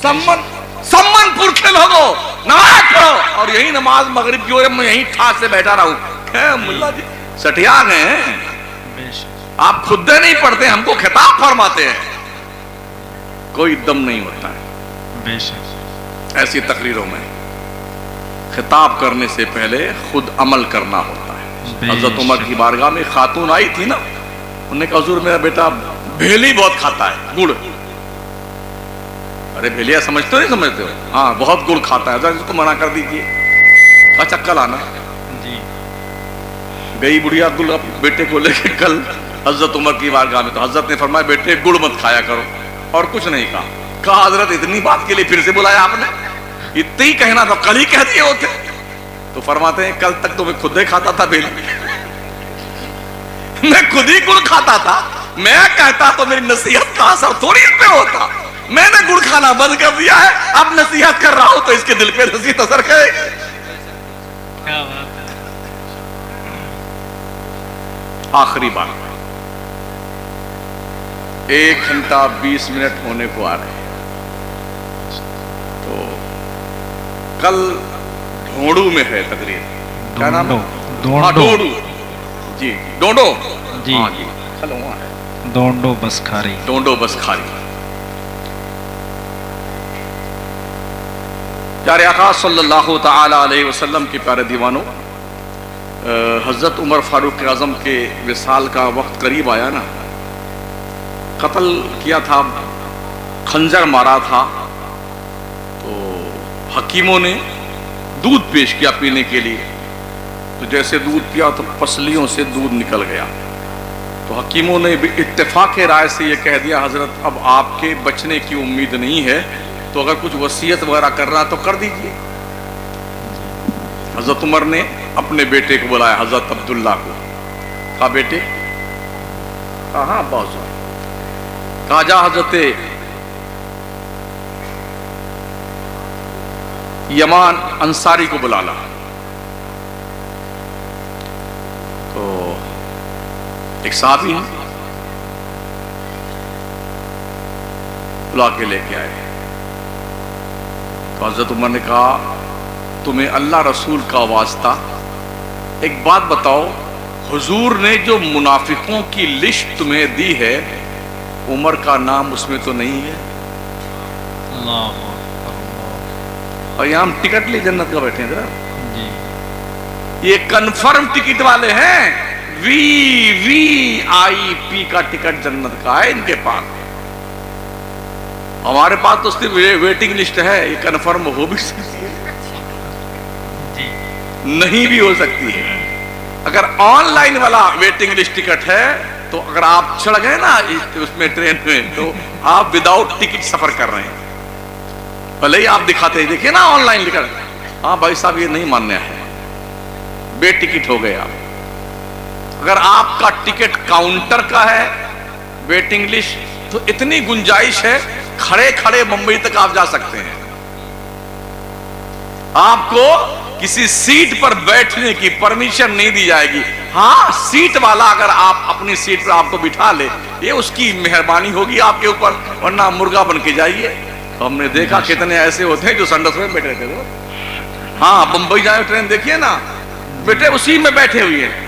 A: سمن پور کے لوگوں نماز پڑھو, اور یہی نماز مغرب کی اور میں یہیں ٹھاس سے بیٹھا رہا ہوں. ملا جی سٹیا گئے ہیں, آپ خود نہیں پڑھتے, ہم کو خطاب فرماتے ہیں, کوئی دم نہیں ہوتا ہے.
B: بے شک.
A: ایسی تقریروں میں خطاب کرنے سے پہلے خود عمل کرنا ہوتا ہے. حضرت عمر کی بارگاہ میں خاتون آئی تھی نا, انہوں نے کہا حضور میرا بیٹا بھیلی بہت کھاتا ہے, گڑ. ارے بھیلیا سمجھتے ہو نہیں سمجھتے ہو؟ ہاں بہت گڑ کھاتا ہے, اس کو منع کر دیجیے. کہا چکل آنا.
B: جی.
A: گئی بڑھیا عبداللہ بیٹے کو لے کے کل حضرت عمر کی بارگاہ میں, تو حضرت نے فرمایا بیٹے گڑ مت کھایا کرو, اور کچھ نہیں کہا. کہا حضرت اتنی بات کے لیے پھر سے بلایا آپ نے, اتنا ہی کہنا تھا, کل ہی کہہ دیے ہوتے. تو فرماتے ہیں کل تک تو میں خود ہی کھاتا تھا بھیلی, میں خود ہی گڑ کھاتا تھا, میں کہتا تو میری نصیحت کا اثر تھوڑی اس پہ ہوتا. میں نے گڑ کھانا بند کر دیا ہے, اب نصیحت کر رہا ہوں تو اس کے دل پہ نصیحت اثر کرے.
B: کیا بات ہے.
A: آخری بات, 1 گھنٹہ 20 منٹ ہونے کو آ رہے ہیں, تو کل ڈھونڈو میں ہے تقریر. کیا نام ہے؟ ڈھونڈو. جی ڈونڈو.
B: جی
A: ہاں جی چلو وہاں ہے,
B: ڈونڈو بس کھاری.
A: ڈونڈو بس کھاری. پیارے آقا صلی اللہ تعالی علیہ وسلم کے پیارے دیوانوں, حضرت عمر فاروق اعظم کے وصال کا وقت قریب آیا نا, قتل کیا تھا, خنجر مارا تھا, تو حکیموں نے دودھ پیش کیا پینے کے لیے. تو جیسے دودھ پیا تو پسلیوں سے دودھ نکل گیا. تو حکیموں نے بھی اتفاق رائے سے یہ کہہ دیا حضرت اب آپ کے بچنے کی امید نہیں ہے, تو اگر کچھ وصیت وغیرہ کرنا تو کر دیجیے۔ حضرت عمر نے اپنے بیٹے کو بلایا، حضرت عبداللہ کو، کہا بیٹے، کہا ہاں بہت سو، کہا جا حضرت یمان انصاری کو بلا لا۔ تو ایک صحابی ہیں، بلا کے لے کے آئے۔ تو حضرت عمر نے کہا تمہیں اللہ رسول کا واسطہ ایک بات بتاؤ، حضور نے جو منافقوں کی لسٹ تمہیں دی ہے، عمر کا نام اس میں تو نہیں ہے؟
B: اللہ
A: اور یہاں ہم ٹکٹ لے جنت کا بیٹھے ہیں ذرا،
B: جی،
A: یہ کنفرم ٹکٹ والے ہیں، VIP کا ٹکٹ جنت کا ہے ان کے پاس۔ ہمارے پاس تو صرف ویٹنگ لسٹ ہے، یہ کنفرم ہو بھی سکتی ہے،
B: جی،
A: نہیں بھی ہو سکتی ہے۔ اگر آن لائن والا ویٹنگ لسٹ ٹکٹ ہے تو اگر آپ چڑھ گئے نا اس میں ٹرین میں، تو آپ وداؤٹ ٹکٹ سفر کر رہے ہیں، بھلے ہی آپ دکھاتے ہیں دیکھیں نا آن لائن ٹکٹ، ہاں بھائی صاحب یہ نہیں ماننے ہے، بے ٹکٹ ہو گئے آپ۔ اگر آپ کا ٹکٹ کاؤنٹر کا ہے ویٹنگ لسٹ، تو اتنی گنجائش ہے کھڑے کھڑے ممبئی تک آپ جا سکتے ہیں، آپ کو کسی سیٹ پر بیٹھنے کی پرمیشن نہیں دی جائے گی۔ ہاں سیٹ والا اگر آپ اپنی سیٹ پر آپ کو بٹھا لے، یہ اس کی مہربانی ہوگی آپ کے اوپر، ورنہ مرغا بن کے جائیے۔ تو ہم نے دیکھا کتنے ایسے ہوتے ہیں جو سنڈس میں بیٹھے تھے، ہاں بمبئی جائے ٹرین دیکھیے نا، بیٹے اسی میں بیٹھے ہوئے ہیں،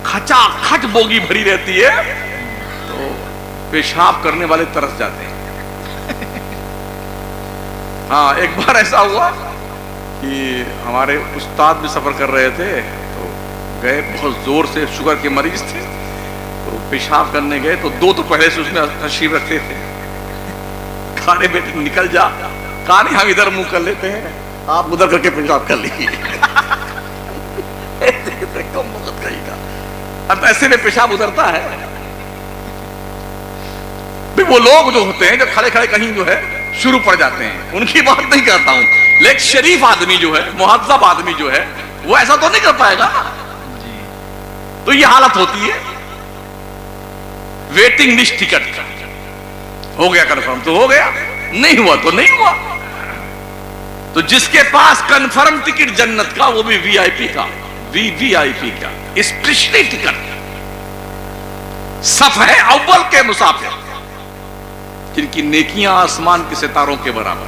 A: کھچا کھچ بوگی بھری رہتی ہے، تو پیشاب کرنے والے ترس جاتے ہیں۔ ہاں ایک بار ایسا ہوا کہ ہمارے استاد بھی سفر کر رہے تھے، تو گئے، بہت زور سے شوگر کے مریض تھے، تو پیشاب کرنے گئے، تو دو تو پہلے سے اس میں تشریف رکھتے تھے، کھانے بیٹے نکل جا، کہا نہیں ہم ادھر منہ کر لیتے ہیں، آپ ادھر کر کے پیشاب کر لیجیے۔ اب ایسے میں پیشاب اترتا ہے، وہ لوگ جو ہوتے ہیں جو کھڑے کھڑے کہیں جو ہے شروع پڑ جاتے ہیں، ان کی بات نہیں کرتا ہوں، لیکن شریف آدمی جو ہے، مہذب آدمی جو ہے، وہ ایسا تو نہیں کر پائے گا، تو یہ حالت ہوتی ہے۔ ویٹنگ لسٹ ٹکٹ ہو گیا کنفرم تو ہو گیا، نہیں ہوا تو نہیں ہوا۔ تو جس کے پاس کنفرم ٹکٹ جنت کا، وہ بھی VIP کا، VIP کا اسپیشلی ٹکٹ، صفحے اول کے مسافر، جن کی نیکیاں آسمان کے ستاروں کے برابر،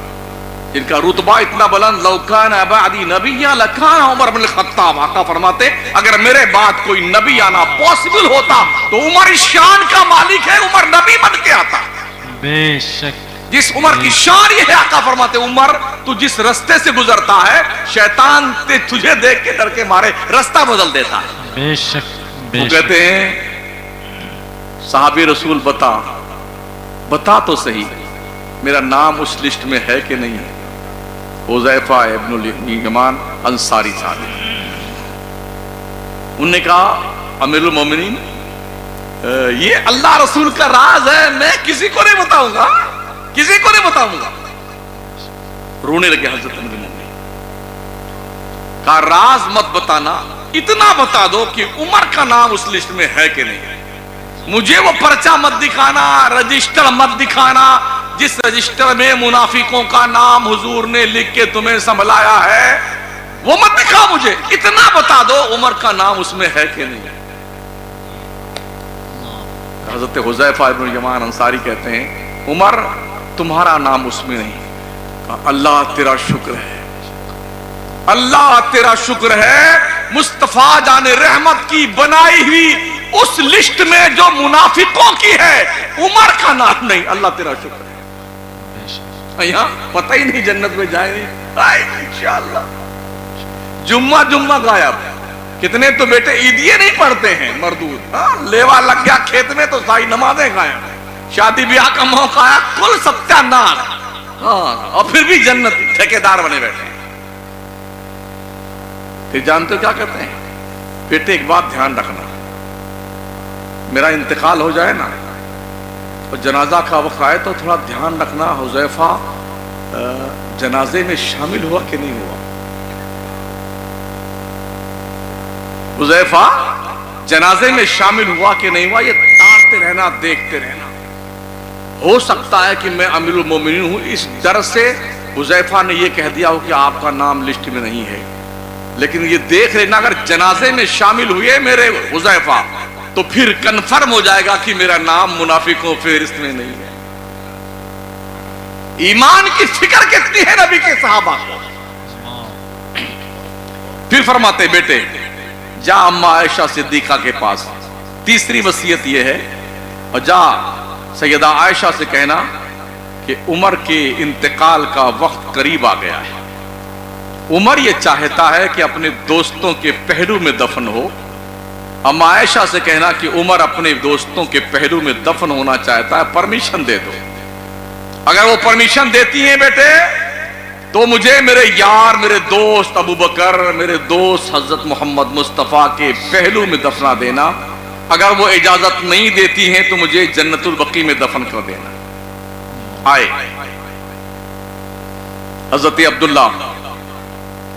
A: جن کا رتبہ اتنا بلند، لو کان بعدی نبیا لکان عمر بن الخطاب، آقا فرماتے اگر میرے بعد کوئی نبی آنا پاسبل ہوتا تو عمر اس شان کا مالک ہے، عمر نبی بن کے آتا۔
B: بے شک،
A: جس عمر کی شان یہ ہے، آقا فرماتے عمر تو جس رستے سے گزرتا ہے، شیطان تجھے دیکھ کے ڈر کے مارے رستہ بدل دیتا ہے۔
B: بے شک،
A: وہ کہتے ہیں صحابی رسول بتا تو صحیح میرا نام اس لسٹ میں ہے کہ نہیں ہے؟ حذیفہ ابن الیمان انصاری صاحب، انہوں نے کہا امیر المومنین یہ اللہ رسول کا راز ہے، میں کسی کو نہیں بتاؤں گا، کسی کو نہیں بتاؤں گا۔ رونے لگے حضرت امیر المومنین، کہا راز مت بتانا، اتنا بتا دو کہ عمر کا نام اس لسٹ میں ہے کہ نہیں ہے، مجھے وہ پرچہ مت دکھانا، رجسٹر مت دکھانا جس رجسٹر میں منافقوں کا نام حضور نے لکھ کے تمہیں سنبھلایا ہے، وہ مت دکھا مجھے، اتنا بتا دو عمر کا نام اس میں ہے کہ نہیں ہے۔ حضرت حذیفہ ابن الیمان انصاری کہتے ہیں عمر تمہارا نام اس میں نہیں۔ کہا اللہ تیرا شکر ہے، اللہ تیرا شکر ہے، مصطفیٰ جان رحمت کی بنائی ہوئی اس لسٹ میں جو منافقوں کی ہے عمر کا نام نہیں، اللہ تیرا شکر ہے۔ یہاں پتہ ہی نہیں جنت میں جائیں نہیں، آئے انشاءاللہ۔ جمعہ غائب، کتنے تو بیٹے عیدیے نہیں پڑھتے ہیں مردود، لیوا لگ گیا کھیت میں تو ساری نمازیں غائب، شادی بیاہ کا موقع آیا کل ستیہ ناش، اور پھر بھی جنت ٹھیکیدار بنے بیٹھے۔ پھر جانتے کیا کہتے ہیں بیٹے ایک بات دھیان رکھنا، میرا انتقال ہو جائے نا اور جنازہ کا وقت آئے تو تھوڑا دھیان رکھنا حذیفہ جنازے میں شامل ہوا کہ نہیں ہوا؟ حذیفہ جنازے میں شامل ہوا کہ نہیں ہوا؟ یہ تاڑتے رہنا، دیکھتے رہنا۔ ہو سکتا ہے کہ میں امیر المومنین ہوں، اس ڈر سے حذیفہ نے یہ کہہ دیا ہو کہ آپ کا نام لسٹ میں نہیں ہے، لیکن یہ دیکھ لینا اگر جنازے میں شامل ہوئے میرے حذیفہ تو پھر کنفرم ہو جائے گا کہ میرا نام منافقوں فہرست میں نہیں ہے۔ ایمان کی فکر کتنی ہے نبی کے صحابہ کو۔ پھر فرماتے بیٹے جا اما عائشہ صدیقہ کے پاس، تیسری وصیت یہ ہے، اور جا سیدہ عائشہ سے کہنا کہ عمر کے انتقال کا وقت قریب آ گیا ہے، عمر یہ چاہتا ہے کہ اپنے دوستوں کے پہلو میں دفن ہو۔ اما عائشہ سے کہنا کہ عمر اپنے دوستوں کے پہلو میں دفن ہونا چاہتا ہے، پرمیشن دے دو۔ اگر وہ پرمیشن دیتی ہیں بیٹے تو مجھے میرے یار، میرے دوست ابو بکر، میرے دوست حضرت محمد مصطفیٰ کے پہلو میں دفنا دینا۔ اگر وہ اجازت نہیں دیتی ہیں تو مجھے جنت البقیع میں دفن کر دینا۔ آئے حضرت عبداللہ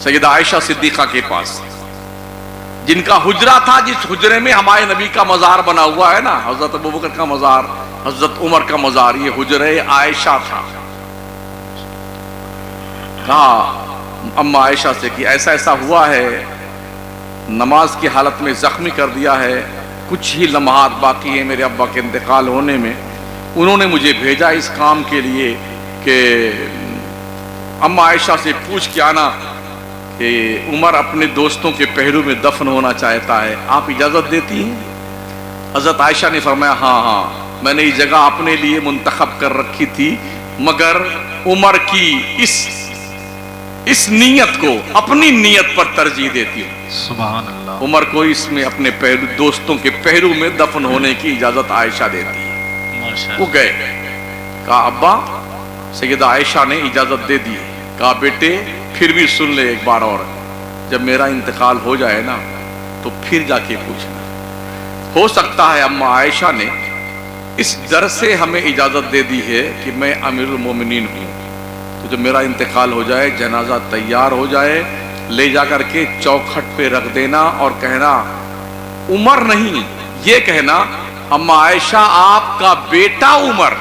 A: سیدہ عائشہ صدیقہ کے پاس، جن کا حجرہ تھا، جس حجرے میں ہمارے نبی کا مزار بنا ہوا ہے نا، حضرت ابو بکر کا مزار، حضرت عمر کا مزار، یہ حجرہ عائشہ تھا۔ کہا اما عائشہ سے کہ ایسا ایسا ہوا ہے، نماز کی حالت میں زخمی کر دیا ہے، کچھ ہی لمحات باقی ہیں میرے ابا کے انتقال ہونے میں، انہوں نے مجھے بھیجا اس کام کے لیے کہ اما عائشہ سے پوچھ کے آنا کہ عمر اپنے دوستوں کے پہلو میں دفن ہونا چاہتا ہے، آپ اجازت دیتی ہیں؟ حضرت عائشہ نے فرمایا ہاں ہاں، میں نے یہ جگہ اپنے لیے منتخب کر رکھی تھی، مگر عمر کی اس نیت کو اپنی نیت پر ترجیح دیتی ہوں۔
B: سبحان اللہ۔
A: عمر کو اس میں اپنے دوستوں کے پہلو میں دفن ہونے کی اجازت عائشہ دیتی ہے۔ وہ گئے، کہا ابا سیدہ عائشہ نے اجازت دے دی۔ کہا بیٹے پھر بھی سن لے ایک بار اور، جب میرا انتقال ہو جائے نا تو پھر جا کے پوچھنا۔ ہو سکتا ہے اما عائشہ نے اس ڈر سے ہمیں اجازت دے دی ہے کہ میں امیر المومنین ہوں، تو جب میرا انتقال ہو جائے، جنازہ تیار ہو جائے، لے جا کر کے چوکھٹ پہ رکھ دینا اور کہنا عمر نہیں، یہ کہنا اما عائشہ آپ کا بیٹا عمر،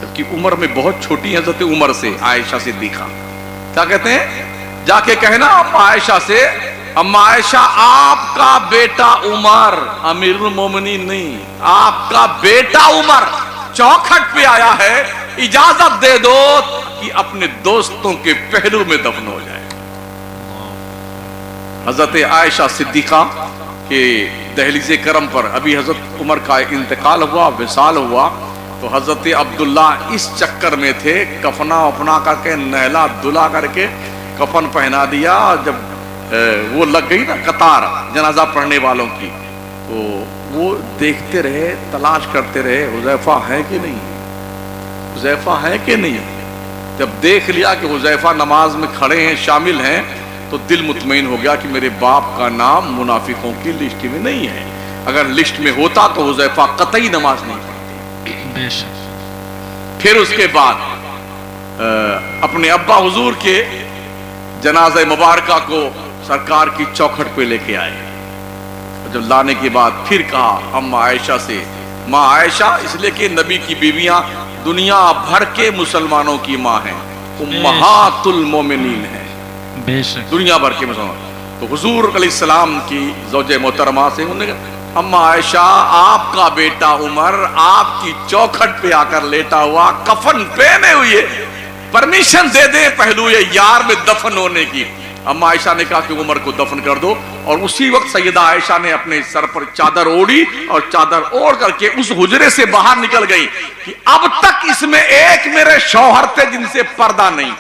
A: جبکہ عمر میں بہت چھوٹی ہیں حضرت عمر سے عائشہ صدیقہ۔ کیا کہتے ہیں؟ جا کے کہنا اما عائشہ سے، اما عائشہ آپ کا بیٹا عمر، امیر المومنین نہیں، آپ کا بیٹا عمر چوکھٹ پہ آیا ہے، اجازت دے دو کہ اپنے دوستوں کے پہلو میں دفن ہو جائے۔ حضرت عائشہ صدیقہ کے دہلیز کرم پر ابھی حضرت عمر کا انتقال ہوا، وصال ہوا، تو حضرت عبداللہ اس چکر میں تھے، کفنا وفنا کر کے، نہلا دھلا کر کے کفن پہنا دیا۔ جب وہ لگ گئی نا قطار جنازہ پڑھنے والوں کی، تو وہ دیکھتے رہے، تلاش کرتے رہے حذیفہ ہے کہ نہیں، حذیفہ ہے کہ نہیں۔ جب دیکھ لیا کہ حذیفہ نماز میں کھڑے ہیں، شامل ہیں، تو دل مطمئن ہو گیا کہ میرے باپ کا نام منافقوں کی لسٹ میں نہیں ہے۔ اگر لسٹ میں ہوتا تو حذیفہ قطعی نماز نہیں پڑھتے۔
B: بے شک۔
A: پھر اس کے بعد اپنے ابا حضور کے جنازہ مبارکہ کو سرکار کی چوکھٹ پہ لے کے آئے۔ جب لانے کے بعد پھر کہا اما عائشہ سے، ماں عائشہ اس لیے کہ نبی کی بیویاں دنیا بھر کے مسلمانوں کی ماں ہیں، امہات المومنین ہیں،
B: بے شک
A: دنیا بھر کے مسلمان۔ تو حضور علیہ السلام کی زوجہ محترمہ سے انہوں نے کہا اما عائشہ آپ کا بیٹا عمر آپ کی چوکھٹ پہ آ کر لیٹا ہوا، کفن پہنے ہوئے، پرمیشن دے دے پہلو یہ یار میں دفن ہونے کی۔ اما عائشہ نے کہا کہ عمر کو دفن کر دو، اور اسی وقت سیدہ عائشہ نے اپنے سر پر چادر اوڑھی اور چادر اوڑھ کر کے اس حجرے سے باہر نکل گئی کہ اب تک اس میں ایک میرے شوہر تھے جن سے پردہ نہیں،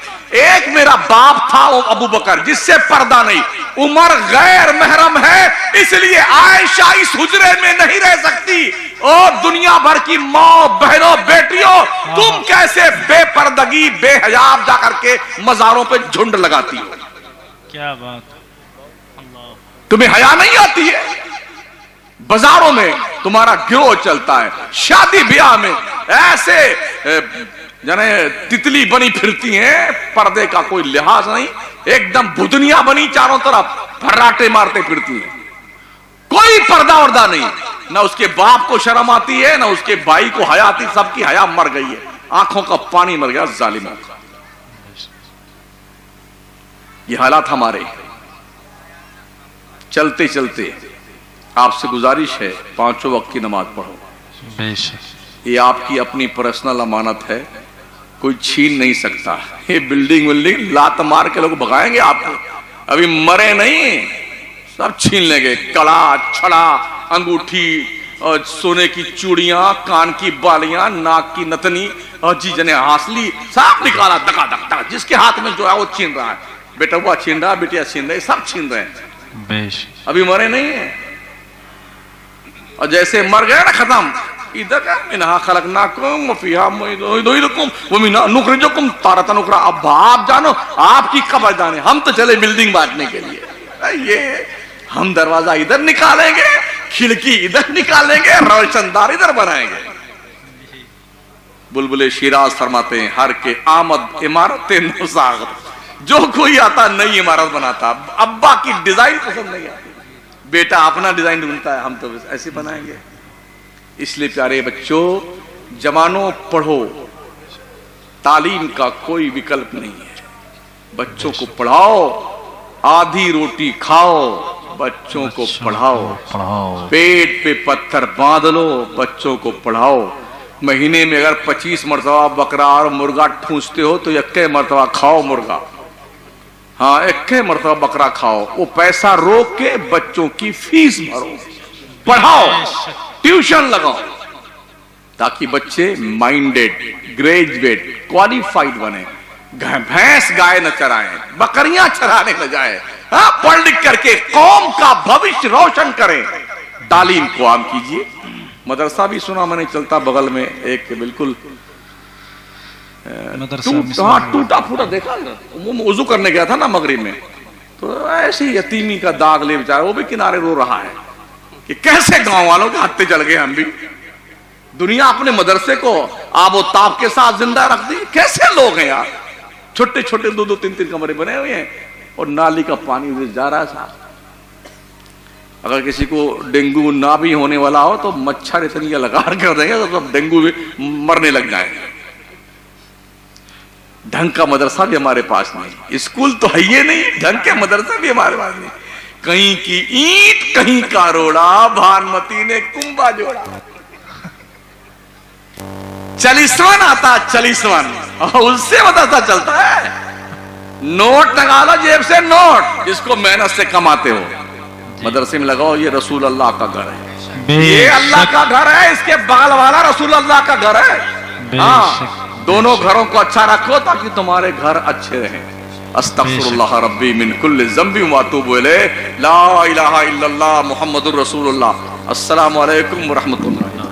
A: ایک میرا باپ تھا ابو بکر جس سے پردہ نہیں، عمر غیر محرم ہے، اس لیے عائشہ اس حجرے میں نہیں رہ سکتی۔ اور دنیا بھر کی ماں بہنوں بیٹیوں، تم کیسے بے پردگی بے حجاب جا کر کے مزاروں پہ جھنڈ لگاتی ہو؟
B: کیا بات، اللہ،
A: تمہیں حیا نہیں آتی ہے؟ بازاروں میں تمہارا گروہ چلتا ہے، شادی بیاہ میں ایسے جانے تتلی بنی پھرتی ہیں، پردے کا کوئی لحاظ نہیں، ایک دم بدنیا بنی چاروں طرف پھراٹے مارتے پھرتی ہیں، کوئی پردہ اردہ نہیں، نہ اس کے باپ کو شرم آتی ہے، نہ اس کے بھائی کو حیا آتی، سب کی حیا مر گئی ہے، آنکھوں کا پانی مر گیا ظالموں کا۔ یہ حالات ہمارے۔ چلتے چلتے آپ سے گزارش ہے 5 وقت کی نماز پڑھو،
B: بے شک
A: یہ آپ کی اپنی پرسنل امانت ہے، کوئی چھین نہیں سکتا۔ یہ بلڈنگ لات مار کے لوگ بھگائیں گے آپ کو، ابھی مرے نہیں، سب چھین لیں گے، کڑا چھڑا انگوٹھی اور سونے کی چوڑیاں، کان کی بالیاں، ناک کی نتنی اور جی جنے ہاسلی سب نکالا دکا دک دک، جس کے ہاتھ میں جو ہے وہ چھین رہا ہے، بیٹا ہوا چھین رہا، بیٹیا چھین رہے، سب چھین رہے ہیں،
B: بے شک
A: ابھی مرے نہیں ہیں۔ اور جیسے مر گئے نا ختم، ادھر کا منہا خلقناکم وفیہا نعیدکم ومنہا نخرجکم تارۃ اخری۔ اب آپ جانو، آپ کی قبر جانے، ہم تو چلے بلڈنگ بانٹنے کے لیے، یہ ہم دروازہ ادھر نکالیں گے، کھڑکی ادھر نکالیں گے، روشن دار ادھر بنائیں گے۔ بلبل شیراز فرماتے ہیں ہر کے آمد عمارت نوساغت، جو کوئی آتا نئی عمارت بناتا، ابا کی ڈیزائن پسند نہیں آتی، بیٹا اپنا ڈیزائن ڈھونڈتا ہے، ہم تو ایسے بنائیں گے۔ اس لیے پیارے بچوں، جوانوں پڑھو، تعلیم کا کوئی وکلپ نہیں ہے، بچوں کو پڑھاؤ، آدھی روٹی کھاؤ، بچوں کو پڑھاؤ، پیٹ پہ پتھر باندھ لو، بچوں کو پڑھاؤ۔ مہینے میں اگر 25 مرتبہ بکرا اور مرغا ٹھونستے ہو تو 1 مرتبہ کھاؤ مرغا، ہاں 1 مرتبہ بکرا کھاؤ، وہ پیسہ روک کے بچوں کی فیس بھرو، پڑھاؤ، ٹیوشن لگاؤ، تاکہ بچے مائنڈیڈ، گریجویٹ، کوالیفائیڈ بنے، بھینس گائے نہ چرائیں، بکریاں چرانے نہ جائیں، ہاں پڑھ لکھ کر کے قوم کا بھوشیہ روشن کریں۔ تعلیم کو عام کیجیے۔ مدرسہ بھی سنا میں نے چلتا بغل میں، ایک بالکل ٹوٹا پھوٹا دیکھا، وضو کرنے گیا تھا نا مغرب میں، تو ایسی یتیمی کا داغ لے بیچارہ، وہ بھی کنارے رو رہا ہے کہ کیسے گاؤں والوں کے ہاتھے چل گئے ہم بھی، دنیا اپنے مدرسے کو آب و تاب کے ساتھ زندہ رکھ دی، کیسے لوگ ہیں یار، چھوٹے چھوٹے 2-2 3-3 کمرے بنے ہوئے ہیں اور نالی کا پانی ادھر جا رہا ہے صاحب۔ اگر کسی کو ڈینگو نہ بھی ہونے والا ہو تو مچھر اتنی لگار کر دیں گے تو سب ڈینگو بھی مرنے لگ جائیں گے۔ ڈھنگ کا مدرسہ بھی ہمارے پاس نہیں، اسکول تو ہے یہ نہیں، ڈھنگ کے مدرسہ بھی ہمارے پاس نہیں، کہیں کی اینٹ کہیں کا روڑا، بھانمتی نے کنبا جوڑا۔ چالیسواں آتا، چالیسواں اس سے مدرسہ چلتا ہے، نوٹ لگا لو جیب سے، نوٹ جس کو محنت سے کماتے ہو، مدرسے میں لگاؤ، یہ رسول اللہ کا گھر ہے، یہ اللہ کا گھر ہے، اس کے بغل والا رسول اللہ کا گھر ہے۔ ہاں دونوں گھروں کو اچھا رکھو تاکہ تمہارے گھر اچھے رہیں۔ استغفر اللہ ربی من کل ذنب واتوب الیہ، لا الہ الا اللہ محمد الرسول اللہ۔ السلام علیکم ورحمۃ اللہ۔